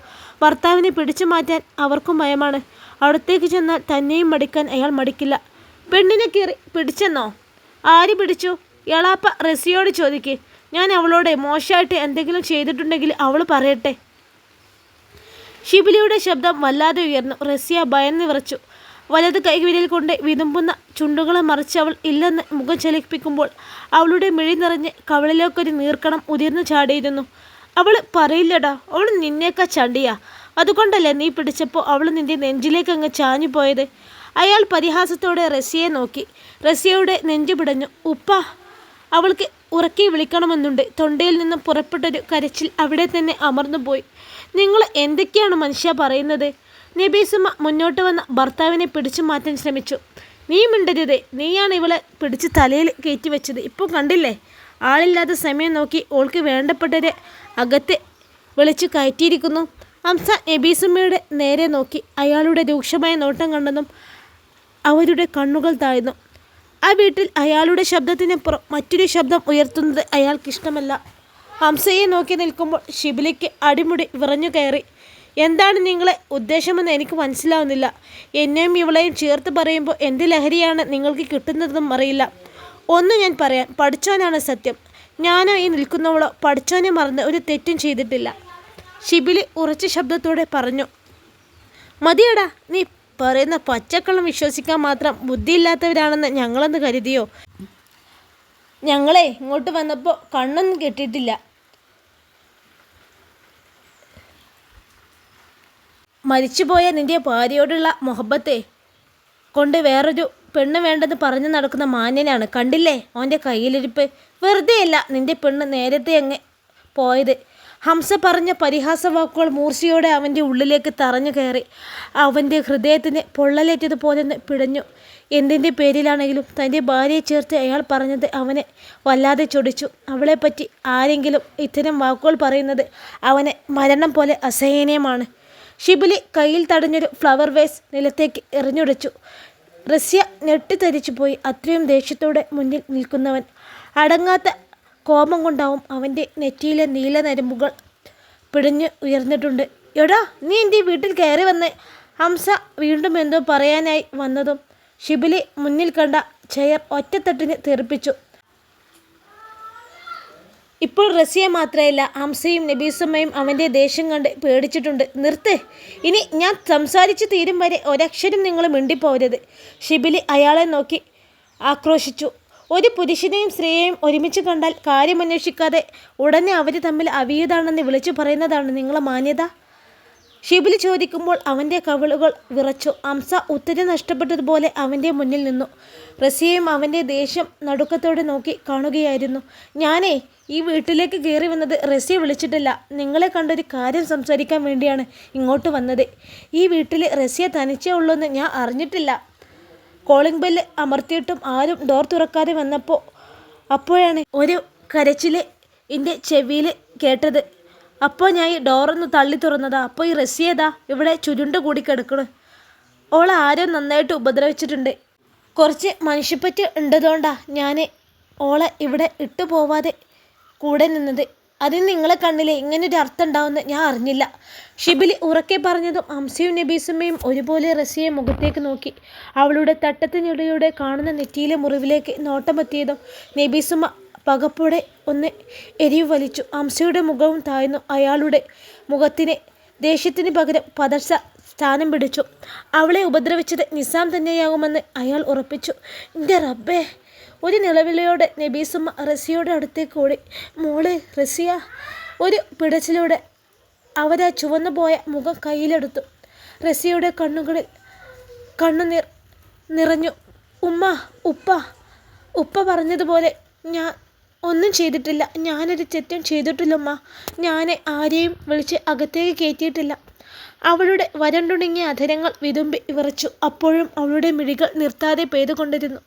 ഭർത്താവിനെ പിടിച്ചു മാറ്റാൻ അവർക്കും ഭയമാണ്. അടുത്തേക്ക് ചെന്നാൽ തന്നെയും മടിക്കാൻ അയാൾ മടിക്കില്ല. പെണ്ണിനെ കയറി പിടിച്ചെന്നോ? ആര് പിടിച്ചു? എളാപ്പ റസിയോട് ചോദിക്ക്. ഞാൻ അവളോട് മോശമായിട്ട് എന്തെങ്കിലും ചെയ്തിട്ടുണ്ടെങ്കിൽ അവൾ പറയട്ടെ. ഷിബിലിയുടെ ശബ്ദം വല്ലാതെ ഉയർന്നു. റസിയ ഭയന്ന് വിറച്ചു. വലത് കൈവിരൽ കൊണ്ട് വിതുമ്പുന്ന ചുണ്ടുകളെ മറിച്ച് അവൾ ഇല്ലെന്ന് മുഖം ചലിപ്പിക്കുമ്പോൾ അവളുടെ മിഴി നിറഞ്ഞ് കവളിലേക്കൊരു നീർക്കണം ഉതിർന്നു ചാടിയിരുന്നു. അവൾ പറയില്ലടാ, അവൾ നിന്നേക്കാ ചണ്ടിയാ. അതുകൊണ്ടല്ലേ നീ പിടിച്ചപ്പോൾ അവൾ നിന്റെ നെഞ്ചിലേക്ക് അങ്ങ് ചാഞ്ഞു പോയത്. അയാൾ പരിഹാസത്തോടെ റസിയെ നോക്കി. റസിയയുടെ നെഞ്ചു പിടഞ്ഞു. ഉപ്പാ, അവൾക്ക് ഉറക്കി വിളിക്കണമെന്നുണ്ട്. തൊണ്ടയിൽ നിന്നും പുറപ്പെട്ടൊരു കരച്ചിൽ അവിടെ തന്നെ അമർന്നുപോയി. നിങ്ങൾ എന്തൊക്കെയാണ് മനുഷ്യ പറയുന്നത്? നബീസുമ്മ മുന്നോട്ട് വന്ന ഭർത്താവിനെ പിടിച്ചു മാറ്റാൻ ശ്രമിച്ചു. നീ മിണ്ടരുതേ, നീയാണ് ഇവളെ പിടിച്ച് തലയിൽ കയറ്റി വെച്ചത്. ഇപ്പോൾ കണ്ടില്ലേ, ആളില്ലാത്ത സമയം നോക്കി ഓൾക്ക് വേണ്ടപ്പെട്ടവരെ അകത്തെ വിളിച്ചു കയറ്റിയിരിക്കുന്നു. ഹംസ നബീസുമ്മയുടെ നേരെ നോക്കി. അയാളുടെ രൂക്ഷമായ നോട്ടം കണ്ടതും അവരുടെ കണ്ണുകൾ താഴ്ന്നു. ആ വീട്ടിൽ അയാളുടെ ശബ്ദത്തിനപ്പുറം മറ്റൊരു ശബ്ദം ഉയർത്തുന്നത് അയാൾക്കിഷ്ടമല്ല. ഹംസയെ നോക്കി നിൽക്കുമ്പോൾ ഷിബിലിക്ക് അടിമുടി വിറഞ്ഞു കയറി. എന്താണ് നിങ്ങളെ ഉദ്ദേശമെന്ന് എനിക്ക് മനസ്സിലാവുന്നില്ല. എന്നെയും ഇവളെയും ചേർത്ത് പറയുമ്പോൾ എന്ത് ലഹരിയാണ് നിങ്ങൾക്ക് കിട്ടുന്നതെന്നും അറിയില്ല. ഒന്ന് ഞാൻ പറയാം, പഠിച്ചോനാണ് സത്യം. ഞാനോ ഈ നിൽക്കുന്നവളോ പഠിച്ചോനെ മറന്ന് ഒരു തെറ്റും ചെയ്തിട്ടില്ല. ഷിബിലി ഉറച്ച ശബ്ദത്തോടെ പറഞ്ഞു. മതിയടാ, നീ പറയുന്ന പച്ചക്കള്ളം വിശ്വസിക്കാൻ മാത്രം ബുദ്ധിയില്ലാത്തവരാണെന്ന് ഞങ്ങളെന്ന് കരുതിയോ? ഞങ്ങളെ ഇങ്ങോട്ട് വന്നപ്പോൾ കണ്ണൊന്നും കെട്ടിയിട്ടില്ല. മരിച്ചുപോയ നിന്റെ ഭാര്യയോടുള്ള മൊഹബത്തെ കൊണ്ട് വേറൊരു പെണ്ണ് വേണ്ടെന്ന് പറഞ്ഞു നടക്കുന്ന മാന്യനാണ്. കണ്ടില്ലേ അവൻ്റെ കയ്യിലിരിപ്പ്? വെറുതെയല്ല നിന്റെ പെണ്ണ് നേരത്തെ അങ്ങ് പോയത്. ഹംസ പറഞ്ഞ പരിഹാസ വാക്കുകൾ മൂർച്ചയോടെ അവൻ്റെ ഉള്ളിലേക്ക് തറഞ്ഞു കയറി. അവൻ്റെ ഹൃദയത്തിന് പൊള്ളലേറ്റതുപോലെ പിടഞ്ഞു. എന്തിൻ്റെ പേരിലാണെങ്കിലും തൻ്റെ ഭാര്യയെ ചേർത്ത് അയാൾ പറഞ്ഞത് അവനെ വല്ലാതെ ചൊടിച്ചു. അവളെപ്പറ്റി ആരെങ്കിലും ഇത്തരം വാക്കുകൾ പറയുന്നത് അവനെ മരണം പോലെ അസഹനീയമാണ്. ഷിബിലി കയ്യിൽ തടഞ്ഞൊരു ഫ്ലവർ വേസ് നിലത്തേക്ക് എറിഞ്ഞുടച്ചു. റസ്യ ഞെട്ടിത്തരിച്ചു പോയി. അത്രയും ദേഷ്യത്തോടെ മുന്നിൽ നിൽക്കുന്നവൻ. അടങ്ങാത്ത കോപം കൊണ്ടാവും അവൻ്റെ നെറ്റിയിലെ നീല നരമ്പുകൾ പിടിഞ്ഞ് ഉയർന്നിട്ടുണ്ട്. എടാ, നീ എൻ്റെ വീട്ടിൽ കയറി വന്ന്. ഹംസ വീണ്ടും എന്തോ പറയാനായി വന്നതും ഷിബിലി മുന്നിൽ കണ്ട ചെയർ ഒറ്റത്തട്ടിന് തെറിപ്പിച്ചു. ഇപ്പോൾ റസിയ മാത്രമല്ല, ഹംസയും നബീസുമ്മയും അവൻ്റെ ദേഷ്യം കണ്ട് പേടിച്ചിട്ടുണ്ട്. നിർത്ത്, ഇനി ഞാൻ സംസാരിച്ച് തീരും വരെ ഒരക്ഷരം നിങ്ങൾ മിണ്ടിപ്പോരുത്. ഷിബിലി അയാളെ നോക്കി ആക്രോശിച്ചു. ഒരു പുരുഷനെയും സ്ത്രീയെയും ഒരുമിച്ച് കണ്ടാൽ കാര്യമന്വേഷിക്കാതെ ഉടനെ അവർ തമ്മിൽ അവിയതാണെന്ന് വിളിച്ചു പറയുന്നതാണ് നിങ്ങളെ മാന്യത? ഷിബിലി ചോദിക്കുമ്പോൾ അവൻ്റെ കവിളുകൾ വിറച്ചു. ഹംസ ഉത്തരം നഷ്ടപ്പെട്ടതുപോലെ അവൻ്റെ മുന്നിൽ നിന്നു. റസിയയും അവൻ്റെ ദേഷ്യം നടുക്കത്തോടെ നോക്കി കാണുകയായിരുന്നു. ഞാനേ ഈ വീട്ടിലേക്ക് കയറി വന്നത് റസിയെ വിളിച്ചിട്ടില്ല. നിങ്ങളെ കണ്ടൊരു കാര്യം സംസാരിക്കാൻ വേണ്ടിയാണ് ഇങ്ങോട്ട് വന്നത്. ഈ വീട്ടിൽ റസിയ തനിച്ചേ ഉള്ളൂന്ന് ഞാൻ അറിഞ്ഞിട്ടില്ല. കോളിംഗ് ബെല്ല് അമർത്തിയിട്ടും ആരും ഡോർ തുറക്കാതെ അപ്പോഴാണ് ഒരു കരച്ചിൽ എൻ്റെ ചെവിയിൽ കേട്ടത്. അപ്പോൾ ഞാൻ ഈ ഡോറൊന്ന് തള്ളി തുറന്നതാ. അപ്പോൾ ഈ റസിയതാ ഇവിടെ ചുരുണ്ട് കൂടി കിടക്കണ്. ഓളെ ആരോ നന്നായിട്ട് ഉപദ്രവിച്ചിട്ടുണ്ട്. കുറച്ച് മനുഷ്യപ്പറ്റ് ഉണ്ടതുകൊണ്ടാ ഞാൻ ഓളെ ഇവിടെ ഇട്ടു പോവാതെ കൂടെ നിന്നത്. അതിന് നിങ്ങളെ കണ്ണിലെ ഇങ്ങനൊരു അർത്ഥം ഉണ്ടാവുമെന്ന് ഞാൻ അറിഞ്ഞില്ല. ഷിബിലി ഉറക്കെ പറഞ്ഞതും ഹംസയും നബീസുമ്മയും ഒരുപോലെ റസിയെ മുഖത്തേക്ക് നോക്കി. അവളുടെ തട്ടത്തിനിടയുടെ കാണുന്ന നെറ്റിയിലെ മുറിവിലേക്ക് നോട്ടമെത്തിയതും നബീസുമ്മ പകപ്പോടെ ഒന്ന് എരിവ് വലിച്ചു. ഹംസയുടെ മുഖവും താഴ്ന്നു. അയാളുടെ മുഖത്തിന് ദേഷ്യത്തിന് പകരം പതർച്ച സ്ഥാനം പിടിച്ചു. അവളെ ഉപദ്രവിച്ചത് നിസാം തന്നെയാകുമെന്ന് അയാൾ ഉറപ്പിച്ചു. എൻ്റെ റബ്ബേ! ഒരു നിലവിളിയോടെ നബീസുമ്മ റസിയയുടെ അടുത്തേക്ക് ഓടി. മോള് റസിയ! ഒരു പിടച്ചിലൂടെ അവരാ ചുവന്നു പോയ മുഖം കയ്യിലെടുത്തു. റസിയയുടെ കണ്ണുകളിൽ കണ്ണുനീർ നിറഞ്ഞു. ഉപ്പ പറഞ്ഞതുപോലെ ഞാൻ ഒന്നും ചെയ്തിട്ടില്ല. ഞാനൊരു തെറ്റും ചെയ്തിട്ടില്ലമ്മ. ഞാൻ ആരെയും വിളിച്ച് അകത്തേക്ക് കയറ്റിയിട്ടില്ല. അവളുടെ വരണ്ടുണങ്ങിയ അധരങ്ങൾ വിതുമ്പി വിറച്ചു. അപ്പോഴും അവളുടെ മിഴികൾ നിർത്താതെ പെയ്തുകൊണ്ടിരുന്നു.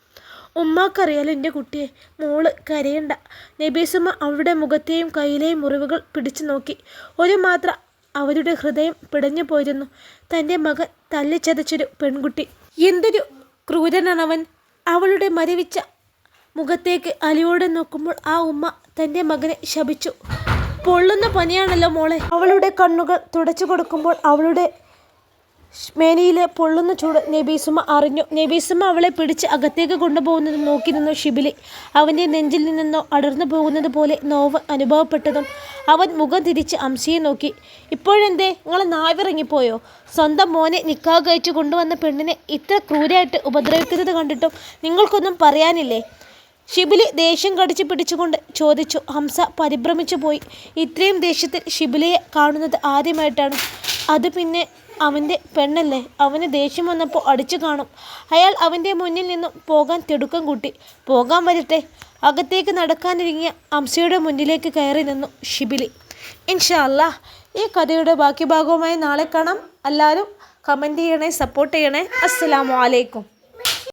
ഉമ്മാക്കറിയാലോ എൻ്റെ കുട്ടിയെ, മോള് കരയണ്ട. നബീസുമ്മ അവളുടെ മുഖത്തെയും കയ്യിലെയും മുറിവുകൾ പിടിച്ചു നോക്കി. ഒരു മാത്ര അവരുടെ ഹൃദയം പിടഞ്ഞു പോയിരുന്നു. തൻ്റെ മകൻ തല്ലിച്ചതച്ചൊരു പെൺകുട്ടി. എന്തൊരു ക്രൂരനാണവൻ! അവളുടെ മരവിച്ച മുഖത്തേക്ക് അലിയോടെ നോക്കുമ്പോൾ ആ ഉമ്മ തൻ്റെ മകനെ ശപിച്ചു. പൊള്ളുന്ന പനിയാണല്ലോ മോളെ. അവളുടെ കണ്ണുകൾ തുടച്ചു കൊടുക്കുമ്പോൾ അവളുടെ മേനിയിലെ പൊള്ളുന്ന ചൂട് നബീസുമ്മ അറിഞ്ഞു. നബീസുമ്മ അവളെ പിടിച്ച് അകത്തേക്ക് കൊണ്ടുപോകുന്നത് നോക്കി നിന്നു ഷിബിലി. അവൻ്റെ നെഞ്ചിൽ നിന്നോ അടർന്നു പോകുന്നത് പോലെ നോവ് അനുഭവപ്പെട്ടതും അവൻ മുഖം തിരിച്ച് ഹംസയെ നോക്കി. ഇപ്പോഴെന്തേ നിങ്ങളെ നാവിറങ്ങിപ്പോയോ? സ്വന്തം മോനെ നിക്കാഹ് കഴിച്ചു കൊണ്ടുവന്ന പെണ്ണിനെ ഇത്ര ക്രൂരമായിട്ട് ഉപദ്രവിക്കുന്നത് കണ്ടിട്ടും നിങ്ങൾക്കൊന്നും പറയാനില്ലേ? ഷിബിലി ദേഷ്യം കടിച്ചു പിടിച്ചുകൊണ്ട് ചോദിച്ചു. ഹംസ പരിഭ്രമിച്ചു പോയി. ഇത്രയും ദേഷ്യത്തിൽ ഷിബിലിയെ കാണുന്നത് ആദ്യമായിട്ടാണ്. അത് പിന്നെ അവൻ്റെ പെണ്ണല്ലേ. അവന് ദേഷ്യം വന്നപ്പോൾ അടിച്ചു കാണും. അയാൾ അവൻ്റെ മുന്നിൽ നിന്നും പോകാൻ തിടുക്കം കൂട്ടി. പോകാൻ വരട്ടെ. അകത്തേക്ക് നടക്കാനിറങ്ങിയ ഹംസയുടെ മുന്നിലേക്ക് കയറി നിന്നു ഷിബിലി. ഇൻഷാ അല്ലാഹ് ഈ കഥയുടെ ബാക്കി ഭാഗവുമായി നാളെ കാണാം. എല്ലാവരും കമൻറ്റ് ചെയ്യണേ, സപ്പോർട്ട് ചെയ്യണേ. അസ്സലാമു അലൈക്കും.